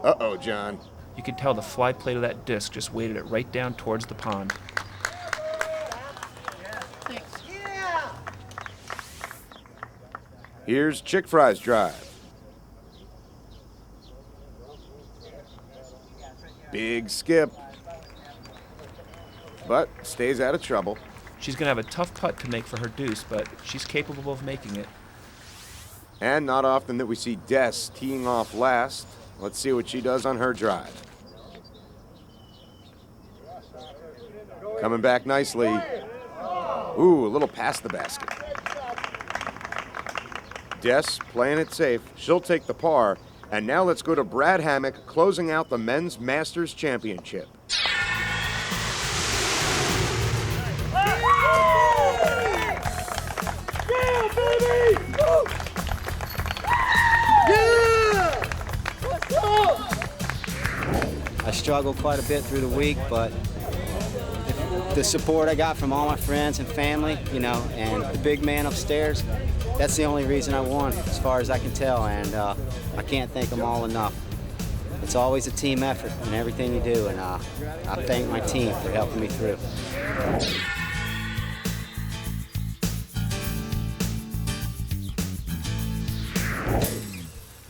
Uh-oh, John. You can tell the fly plate of that disc just weighted it right down towards the pond. Here's Chick Fry's drive. Big skip. But stays out of trouble. She's going to have a tough putt to make for her deuce, but she's capable of making it. And not often that we see Des teeing off last. Let's see what she does on her drive. Coming back nicely. Ooh, a little past the basket. Des playing it safe. She'll take the par, And now let's go to Brad Hammock closing out the Men's Masters Championship. I struggled quite a bit through the week, but the support I got from all my friends and family, you know, and the big man upstairs, that's the only reason I won, as far as I can tell, and I can't thank them all enough. It's always a team effort in everything you do, and I thank my team for helping me through.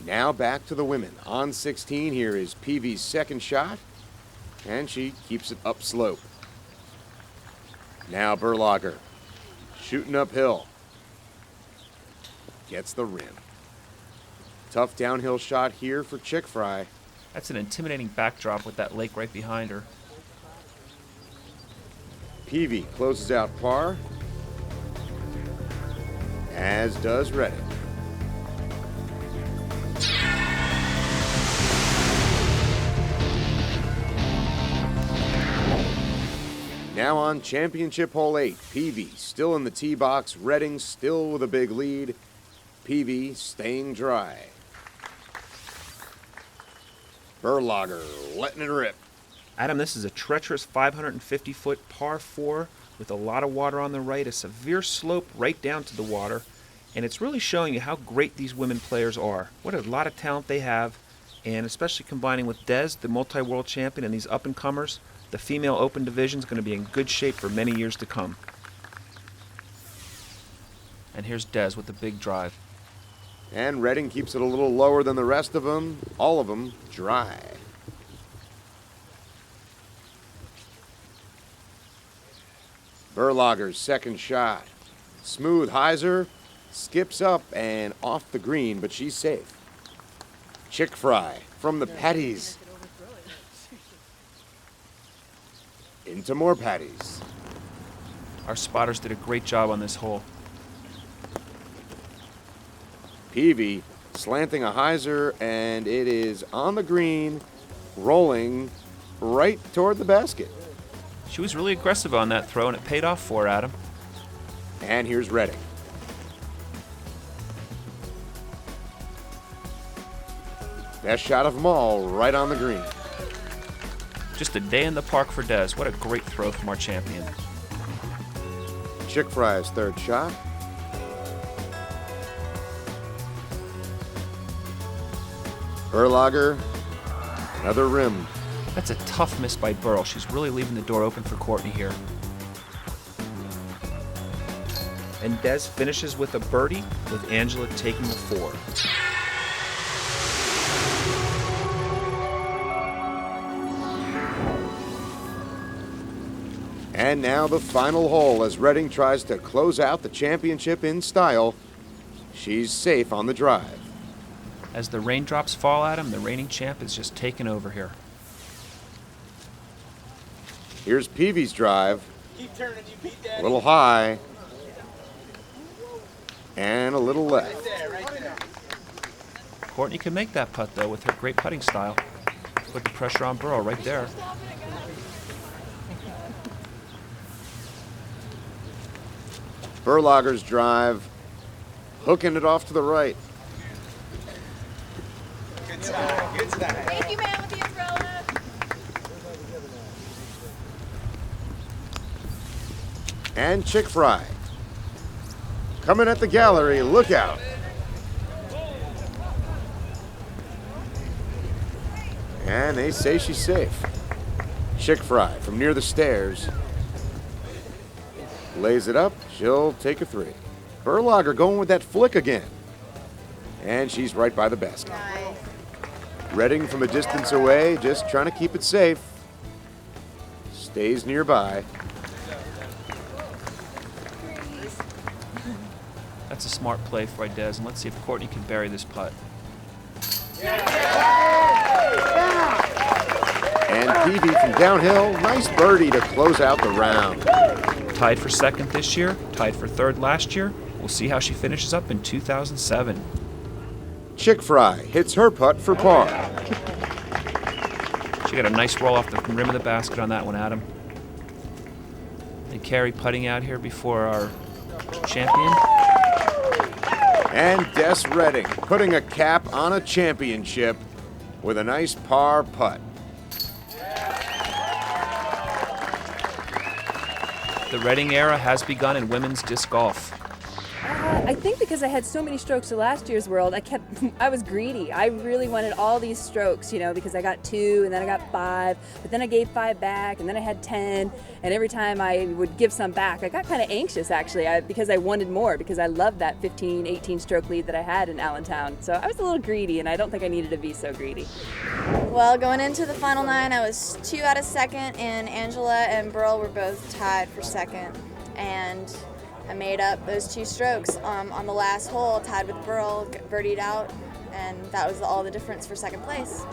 Now back to the women. On 16, here is Peavy's second shot, and she keeps it upslope. Now Berlager, shooting uphill. Gets the rim. Tough downhill shot here for Chick Fry. That's an intimidating backdrop with that lake right behind her. Peavy closes out par, as does Reddick. Now on championship hole 8, Peavy still in the tee box, Redding still with a big lead. Peavy staying dry. Berlager letting it rip. Adam, this is a treacherous 550-foot par 4 with a lot of water on the right, a severe slope right down to the water, and it's really showing you how great these women players are. What a lot of talent they have, and especially combining with Des, the multi-world champion, and these up-and-comers, the female open division is going to be in good shape for many years to come. And here's Des with the big drive. And Redding keeps it a little lower than the rest of them. All of them dry. Berlager's second shot. Smooth hyzer, skips up and off the green, but she's safe. Chick Fry from the patties. Into more patties. Our spotters did a great job on this hole. Peavy slanting a hyzer, and it is on the green, rolling right toward the basket. She was really aggressive on that throw, and it paid off for her, Adam. And here's Redding. Best shot of them all, right on the green. Just a day in the park for Des. What a great throw from our champion. Chick Fry's third shot. Berlager, another rim. That's a tough miss by Burl. She's really leaving the door open for Courtney here. And Des finishes with a birdie, with Angela taking the 4. And now the final hole as Redding tries to close out the championship in style. She's safe on the drive. As the raindrops fall at him, the reigning champ is just taking over here. Here's Peavy's drive. A little high. And a little left. Courtney can make that putt, though, with her great putting style. Put the pressure on Burrow right there. Berlager's drive. Hooking it off to the right. Good style. Thank you, man, with the umbrella. And Chick Fry. Coming at the gallery, look out. And they say she's safe. Chick Fry from near the stairs. Lays it up, she'll take a 3. Berlager going with that flick again. And she's right by the basket. Nice. Redding from a distance away, just trying to keep it safe. Stays nearby. That's a smart play by Des, and let's see if Courtney can bury this putt. And Peavy from downhill, nice birdie to close out the round. Tied for second this year, tied for third last year. We'll see how she finishes up in 2007. Chick Fry hits her putt for par. She got a nice roll off the rim of the basket on that one, Adam. They carry putting out here before our champion. And Des Redding putting a cap on a championship with a nice par putt. The Redding era has begun in women's disc golf. I think because I had so many strokes to last year's World, I was greedy. I really wanted all these strokes, you know, because I got 2 and then I got 5, but then I gave 5 back and then I had 10, and every time I would give some back, I got kind of anxious actually because I wanted more, because I loved that 15, 18 stroke lead that I had in Allentown. So I was a little greedy, and I don't think I needed to be so greedy. Well, going into the final 9, I was 2 out of second, and Angela and Burl were both tied for second. And I made up those 2 strokes on the last hole, tied with Burl, birdied out, and that was all the difference for second place.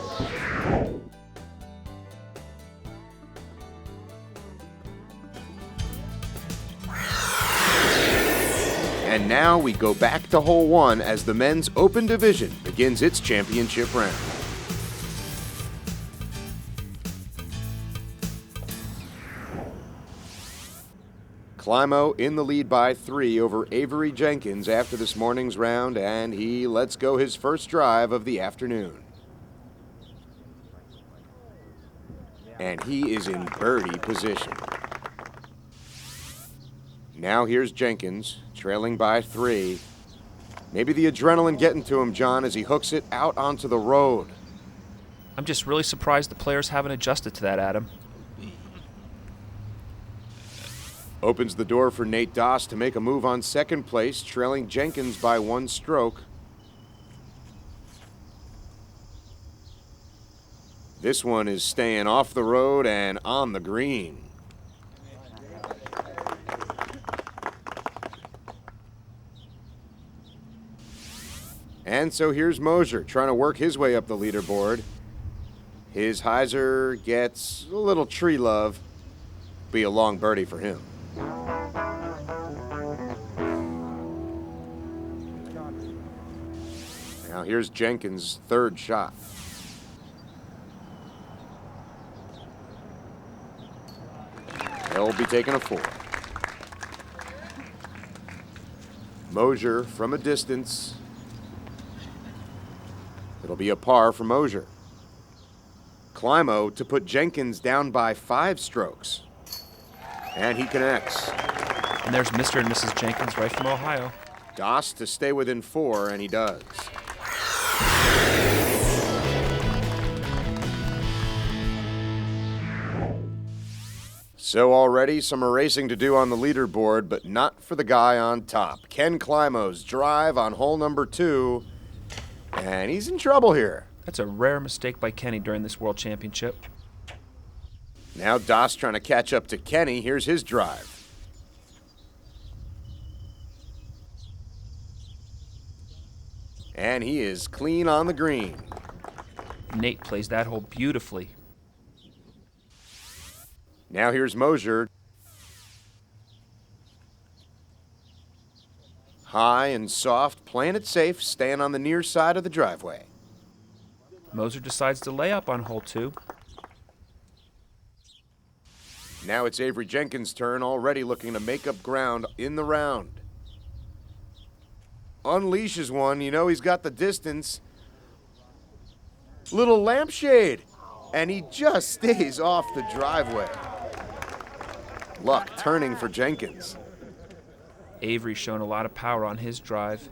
And now we go back to hole 1 as the men's open division begins its championship round. Climo in the lead by 3 over Avery Jenkins after this morning's round, and he lets go his first drive of the afternoon. And he is in birdie position. Now here's Jenkins, trailing by 3. Maybe the adrenaline getting to him, John, as he hooks it out onto the road. I'm just really surprised the players haven't adjusted to that, Adam. Opens the door for Nate Doss to make a move on second place, trailing Jenkins by 1 stroke. This one is staying off the road and on the green. And so here's Mosier trying to work his way up the leaderboard. His hyzer gets a little tree love. Be a long birdie for him. Now here's Jenkins' third shot. He'll be taking a 4. Mosier from a distance. It'll be a par for Mosier. Climo to put Jenkins down by 5 strokes. And he connects. And there's Mr. and Mrs. Jenkins right from Ohio. Doss to stay within 4, and he does. So already some erasing to do on the leaderboard, but not for the guy on top. Ken Climo's drive on hole number 2, and he's in trouble here. That's a rare mistake by Kenny during this World Championship. Now Doss trying to catch up to Kenny. Here's his drive. And he is clean on the green. Nate plays that hole beautifully. Now here's Mosier. High and soft, playing it safe, staying on the near side of the driveway. Mosier decides to lay up on hole 2. Now it's Avery Jenkins' turn, already looking to make up ground in the round. Unleashes one, you know he's got the distance. Little lampshade, and he just stays off the driveway. Luck turning for Jenkins. Avery's shown a lot of power on his drive.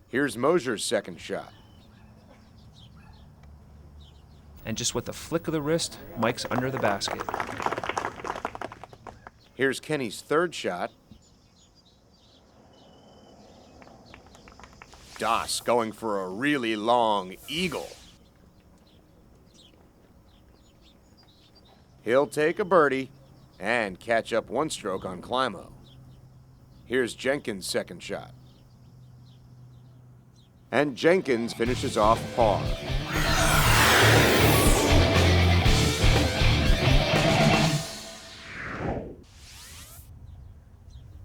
Here's Mosier's second shot. And just with a flick of the wrist, Mike's under the basket. Here's Kenny's third shot. Doss going for a really long eagle. He'll take a birdie and catch up 1 stroke on Climo. Here's Jenkins' second shot. And Jenkins finishes off par.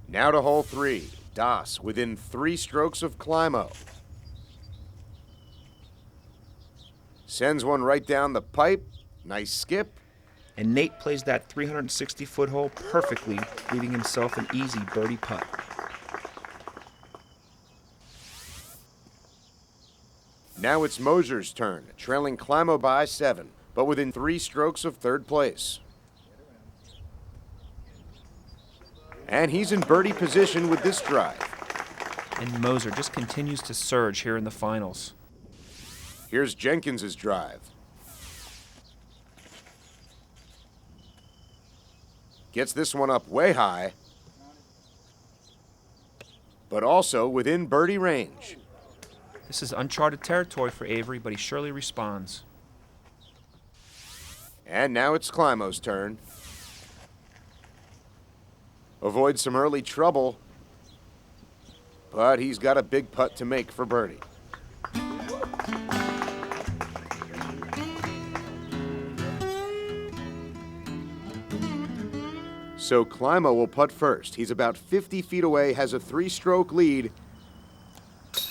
Now to hole 3. Das within 3 strokes of Climo. Sends one right down the pipe. Nice skip. And Nate plays that 360-foot hole perfectly, leaving himself an easy birdie putt. Now it's Mosier's turn, trailing Climo by 7, but within 3 strokes of 3rd place. And he's in birdie position with this drive. And Moser just continues to surge here in the finals. Here's Jenkins's drive. Gets this one up way high, but also within birdie range. This is uncharted territory for Avery, but he surely responds. And now it's Climo's turn. Avoids some early trouble, but he's got a big putt to make for birdie. So Climo will putt first. He's about 50 feet away, has a 3-stroke lead,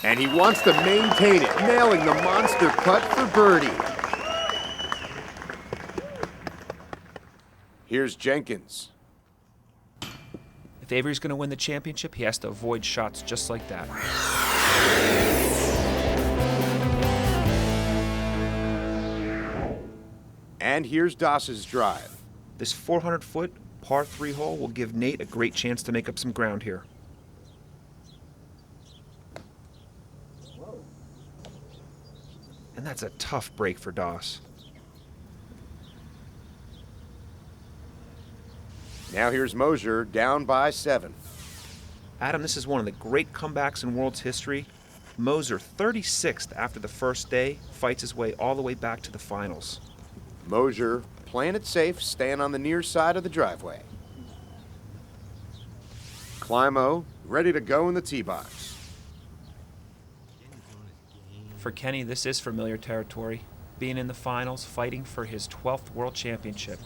and he wants to maintain it, nailing the monster putt for birdie. Here's Jenkins. If Avery's going to win the championship, he has to avoid shots just like that. And here's Das's drive. This 400-foot par 3 hole will give Nate a great chance to make up some ground here. And that's a tough break for Das. Now here's Mosier, down by 7. Adam, this is one of the great comebacks in world's history. Moser, 36th after the first day, fights his way all the way back to the finals. Mosier, playing it safe, staying on the near side of the driveway. Climo, ready to go in the tee box. For Kenny, this is familiar territory. Being in the finals, fighting for his 12th world championship.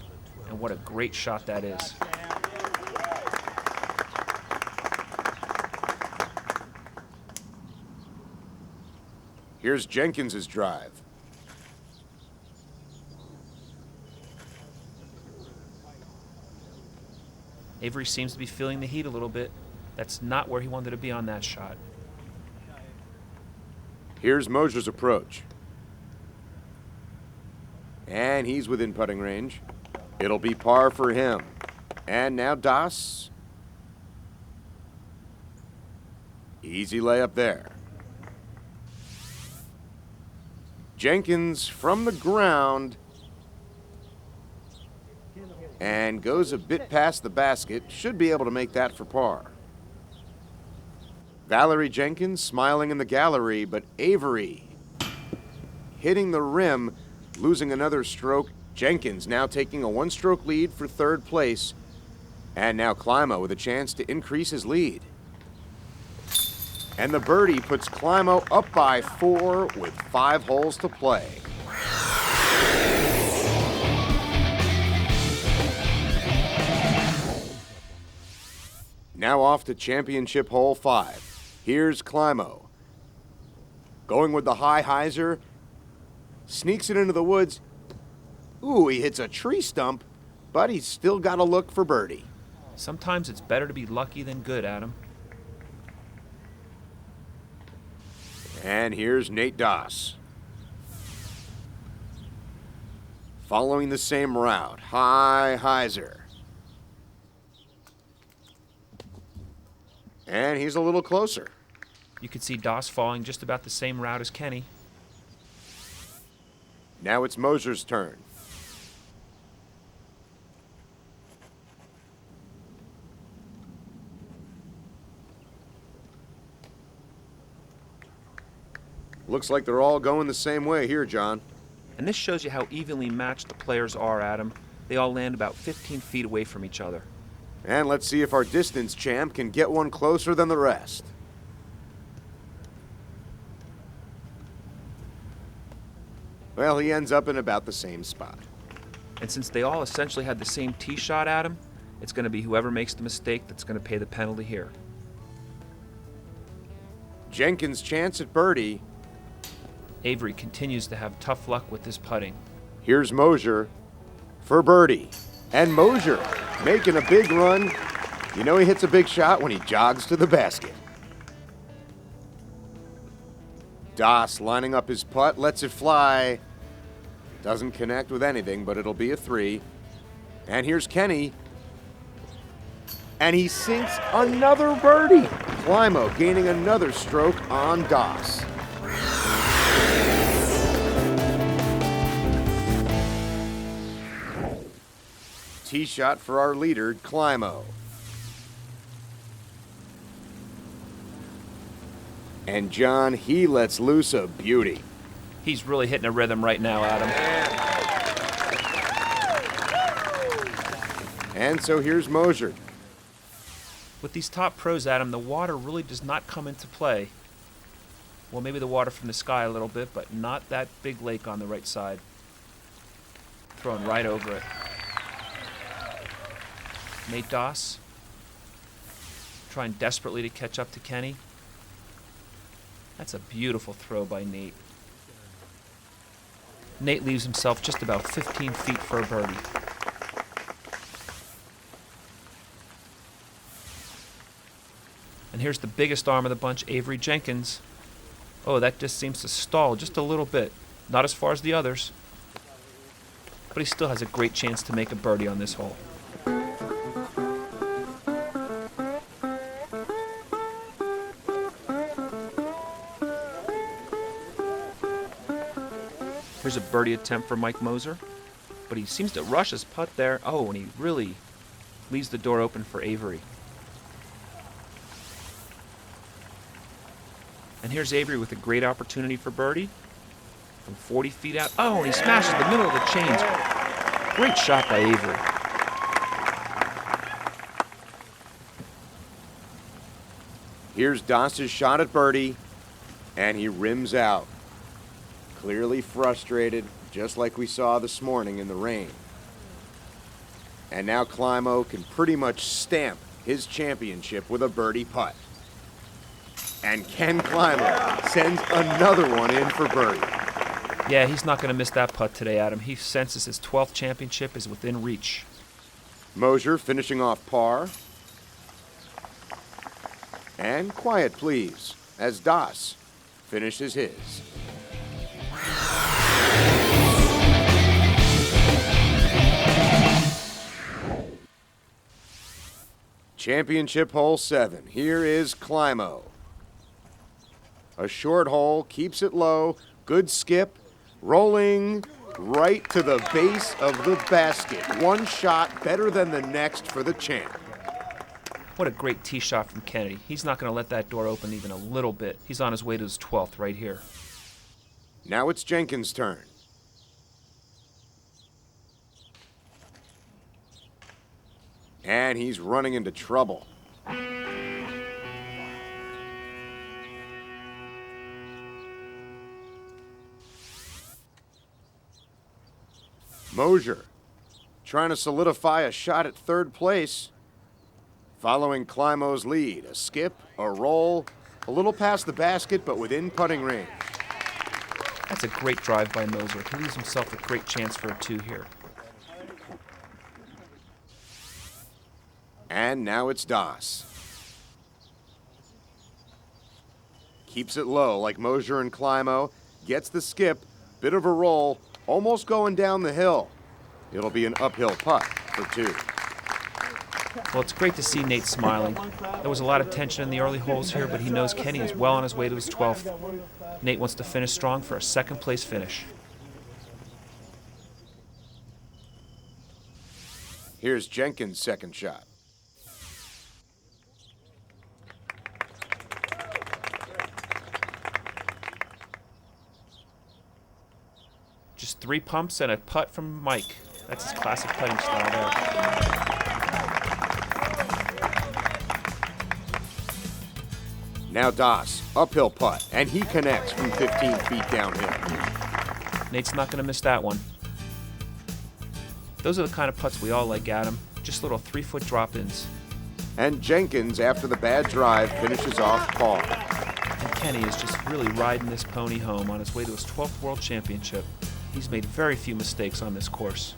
And what a great shot that is. Here's Jenkins's drive. Avery seems to be feeling the heat a little bit. That's not where he wanted to be on that shot. Here's Mosier's approach. And he's within putting range. It'll be par for him. And now Das. Easy layup there. Jenkins from the ground. And goes a bit past the basket. Should be able to make that for par. Valerie Jenkins smiling in the gallery, but Avery hitting the rim, losing another stroke. Jenkins now taking a 1-stroke lead for 3rd place. And now Climo with a chance to increase his lead. And the birdie puts Climo up by 4 with 5 holes to play. Now off to championship hole 5. Here's Climo. Going with the high hyzer. Sneaks it into the woods. Ooh, he hits a tree stump, but he's still got to look for birdie. Sometimes it's better to be lucky than good, Adam. And here's Nate Das. Following the same route, high hyzer. And he's a little closer. You could see Das falling just about the same route as Kenny. Now it's Mosier's turn. Looks like they're all going the same way here, John. And this shows you how evenly matched the players are, Adam. They all land about 15 feet away from each other. And let's see if our distance champ can get one closer than the rest. Well, he ends up in about the same spot. And since they all essentially had the same tee shot, Adam, it's going to be whoever makes the mistake that's going to pay the penalty here. Jenkins' chance at birdie. Avery continues to have tough luck with this putting. Here's Mosier for birdie. And Mosier making a big run. You know he hits a big shot when he jogs to the basket. Doss lining up his putt, lets it fly. Doesn't connect with anything, but it'll be a 3. And here's Kenny. And he sinks another birdie. Climo gaining another stroke on Doss. Tee shot for our leader, Climo. And John, he lets loose a beauty. He's really hitting a rhythm right now, Adam. And so here's Mosier. With these top pros, Adam, the water really does not come into play. Well, maybe the water from the sky a little bit, but not that big lake on the right side. Throwing right over it. Nate Doss trying desperately to catch up to Kenny. That's a beautiful throw by Nate. Nate leaves himself just about 15 feet for a birdie. And here's the biggest arm of the bunch, Avery Jenkins. Oh, that just seems to stall just a little bit. Not as far as the others. But he still has a great chance to make a birdie on this hole. Here's a birdie attempt for Mike Moser, but he seems to rush his putt there. Oh, and he really leaves the door open for Avery. And here's Avery with a great opportunity for birdie from 40 feet out. Oh, and he smashes the middle of the chains. Great shot by Avery. Here's Doss's shot at birdie, and he rims out. Clearly frustrated, just like we saw this morning in the rain. And now Climo can pretty much stamp his championship with a birdie putt. And Ken Climo sends another one in for birdie. Yeah, he's not going to miss that putt today, Adam. He senses his 12th championship is within reach. Mosier finishing off par. And quiet, please, as Doss finishes his. Championship hole 7. Here is Climo. A short hole, keeps it low, good skip, rolling right to the base of the basket. One shot better than the next for the champ. What a great tee shot from Kennedy. He's not going to let that door open even a little bit. He's on his way to his 12th right here. Now it's Jenkins' turn. And he's running into trouble. Mosier trying to solidify a shot at third place. Following Climo's lead, a skip, a roll, a little past the basket, but within putting range. That's a great drive by Moser. He leaves himself a great chance for a 2 here. And now it's Doss. Keeps it low like Mosier and Climo. Gets the skip, bit of a roll, almost going down the hill. It'll be an uphill putt for 2. Well, it's great to see Nate smiling. There was a lot of tension in the early holes here, but he knows Kenny is well on his way to his 12th. Nate wants to finish strong for a second-place finish. Here's Jenkins' second shot. Just 3 pumps and a putt from Mike. That's his classic putting style there. Now Doss, uphill putt, and he connects from 15 feet downhill. Nate's not going to miss that one. Those are the kind of putts we all like, Adam. Just little 3-foot drop-ins. And Jenkins, after the bad drive, finishes off par. And Kenny is just really riding this pony home on his way to his 12th World Championship. He's made very few mistakes on this course.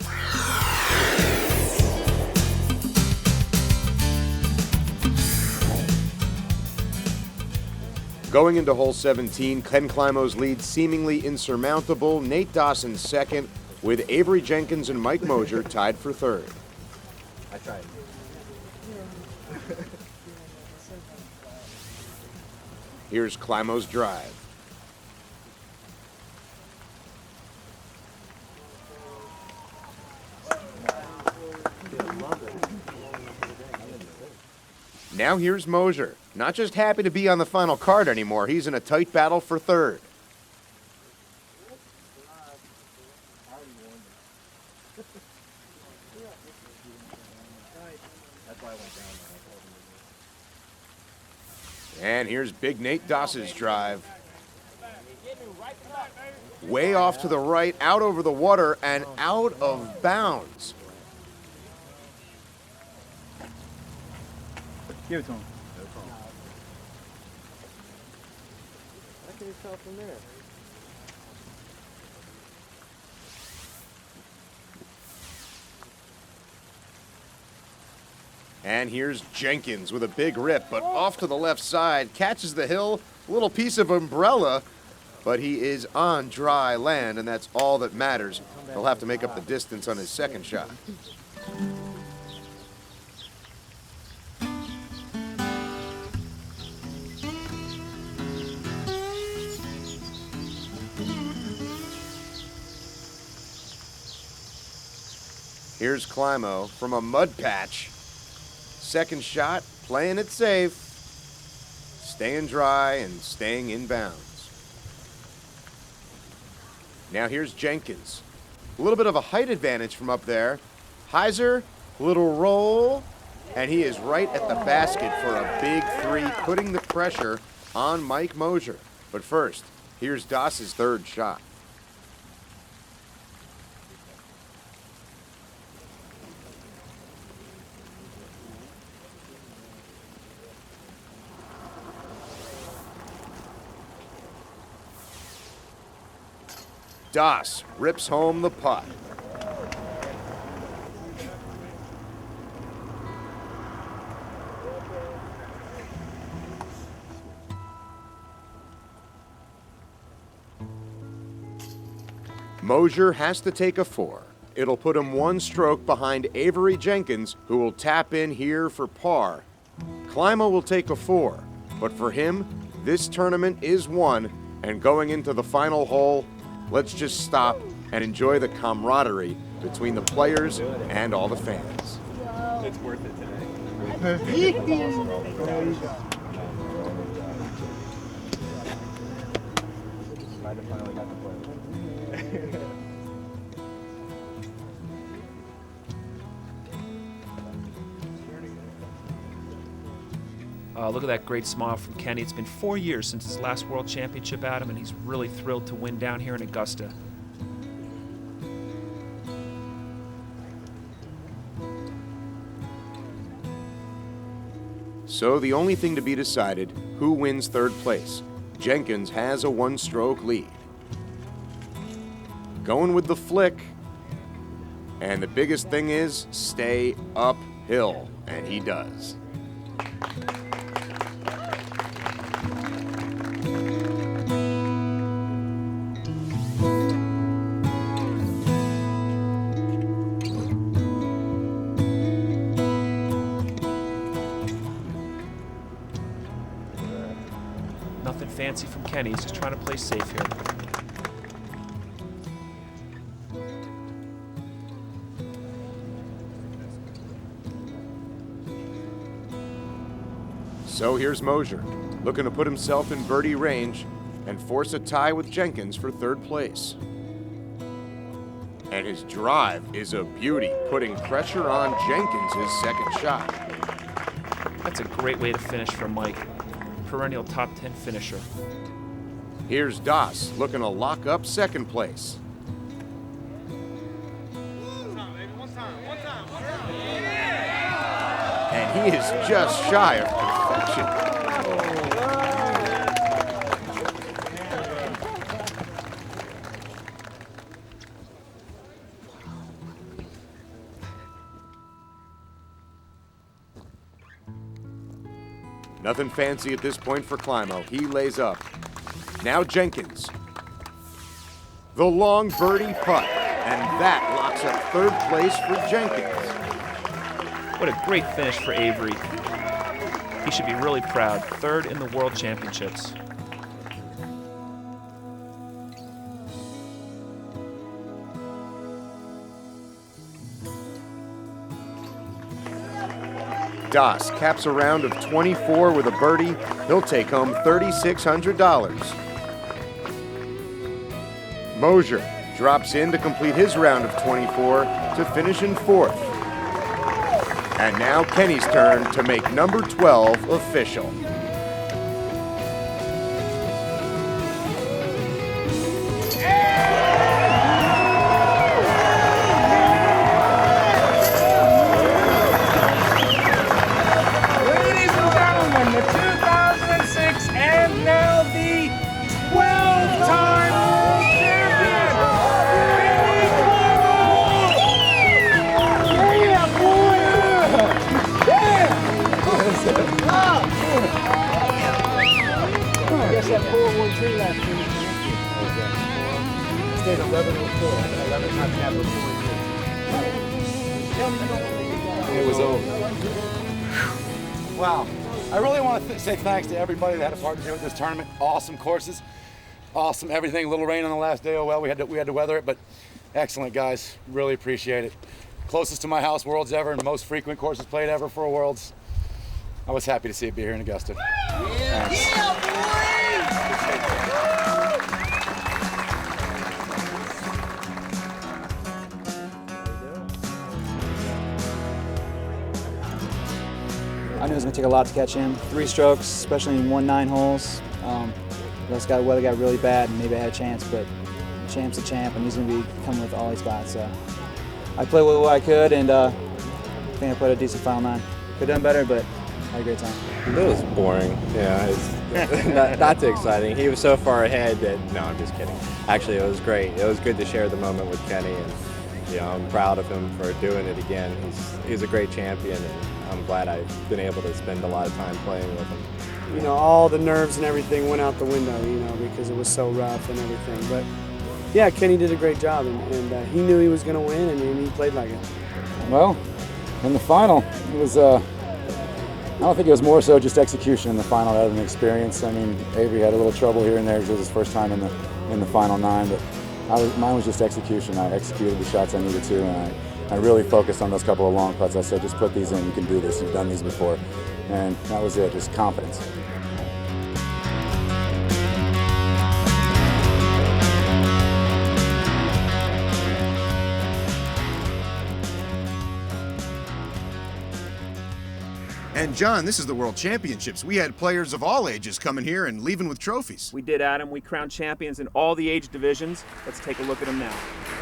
Going into hole 17, Ken Climo's lead seemingly insurmountable. Nate Dawson second, with Avery Jenkins and Mike Mosier tied for third. I tried. Here's Climo's drive. Now here's Mosier. Not just happy to be on the final card anymore, he's in a tight battle for third. And here's Big Nate Doss's drive. Way off to the right, out over the water, and out of bounds. Give it to him. How can you tell from there? And here's Jenkins with a big rip, but off to the left side, catches the hill, a little piece of umbrella, but he is on dry land, and that's all that matters. He'll have to make up the distance on his second shot. Here's Climo from a mud patch. Second shot, playing it safe, staying dry and staying in bounds. Now here's Jenkins. A little bit of a height advantage from up there. Heiser, little roll, and he is right at the basket for a big three, putting the pressure on Mike Mosier. But first, here's Doss's third shot. Doss rips home the putt. Mosier has to take a 4. It'll put him one stroke behind Avery Jenkins, who will tap in here for par. Climo will take a 4, but for him, this tournament is won, and going into the final hole, let's just stop and enjoy the camaraderie between the players and all the fans. It's worth it today. Look at that great smile from Kenny. It's been 4 years since his last World Championship, Adam, and he's really thrilled to win down here in Augusta. So the only thing to be decided, who wins third place? Jenkins has a one-stroke lead. Going with the flick, and the biggest thing is stay uphill, and he does. Nothing fancy from Kenny. He's just trying to play safe here. So here's Mosier, looking to put himself in birdie range and force a tie with Jenkins for third place. And his drive is a beauty, putting pressure on Jenkins his second shot. That's a great way to finish for Mike. Perennial top 10 finisher. Here's Doss looking to lock up second place. And he is just shy of perfection. Nothing fancy at this point for Climo. He lays up. Now Jenkins. The long birdie putt, and that locks up third place for Jenkins. What a great finish for Avery. He should be really proud. Third in the World Championships. Das caps a round of 24 with a birdie. He'll take home $3,600. Mosier drops in to complete his round of 24 to finish in fourth. And now Kenny's turn to make number 12 official. Ladies and gentlemen, the 2006 and now the 12-time world champion, Kenny Climo! Yeah, boy! Yeah! I guess that 4-1-3 last year. Stayed 11-4. 11 times half of 4. It was over. Wow. I really want to say thanks to everybody that had a part to do with this tournament. Awesome courses, awesome everything. A little rain on the last day. Oh well, we had to weather it, but excellent, guys. Really appreciate it. Closest to my house Worlds ever, and most frequent courses played ever for a Worlds. I was happy to see it be here in Augusta. Thanks. I knew it was going to take a lot to catch him. 3 strokes, especially in 1-9 holes. Weather got really bad, and maybe I had a chance, but the champ's a champ, and he's going to be coming with all he's got. So I played with what I could, and I think I played a decent final 9. Could have done better, but had a great time. It was boring. Yeah, it's not too exciting. He was so far ahead that, no, I'm just kidding. Actually, it was great. It was good to share the moment with Kenny, and I'm proud of him for doing it again. He's a great champion, and I'm glad I've been able to spend a lot of time playing with him. All the nerves and everything went out the window, because it was so rough and everything. But yeah, Kenny did a great job, and he knew he was going to win, and he played like it. Well, in the final, it was. I don't think it was more so just execution in the final rather than experience. I mean, Avery had a little trouble here and there because it was his first time in the final 9, but mine was just execution. I executed the shots I needed to, and I really focused on those couple of long putts. I said, just put these in, you can do this, you've done these before. And that was it, just confidence. And John, this is the World Championships. We had players of all ages coming here and leaving with trophies. We did, Adam. We crowned champions in all the age divisions. Let's take a look at them now.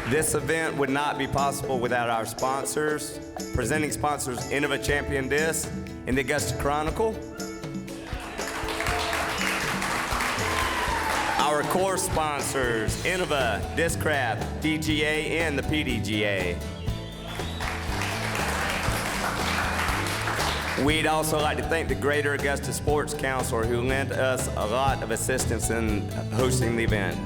This event would not be possible without our sponsors. Presenting sponsors, Innova Champion Disc and the Augusta Chronicle. Our core sponsors, Innova, Discraft, PDGA, and the PDGA. We'd also like to thank the Greater Augusta Sports Council, who lent us a lot of assistance in hosting the event.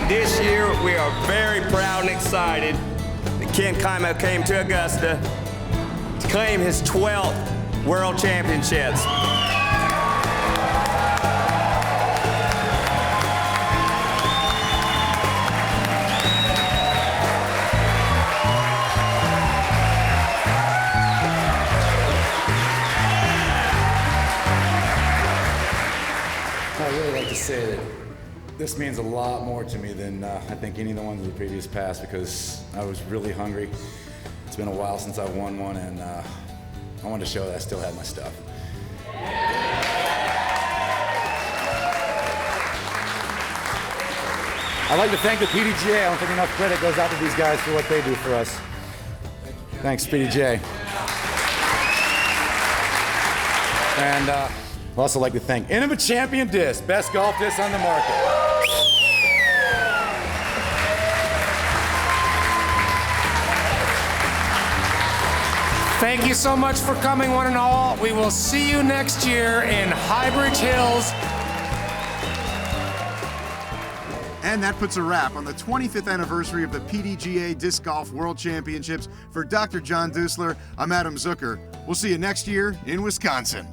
This year, we are very proud and excited that Ken Climo came to Augusta to claim his 12th World Championships. This means a lot more to me than I think any of the ones in the previous past because I was really hungry. It's been a while since I've won one, and I wanted to show that I still had my stuff. I'd like to thank the PDGA. I don't think enough credit goes out to these guys for what they do for us. Thanks, PDGA. And I'd also like to thank Innova Champion Disc, best golf disc on the market. Thank you so much for coming, one and all. We will see you next year in Highbridge Hills. And that puts a wrap on the 25th anniversary of the PDGA Disc Golf World Championships. For Dr. John Dusler, I'm Adam Zucker. We'll see you next year in Wisconsin.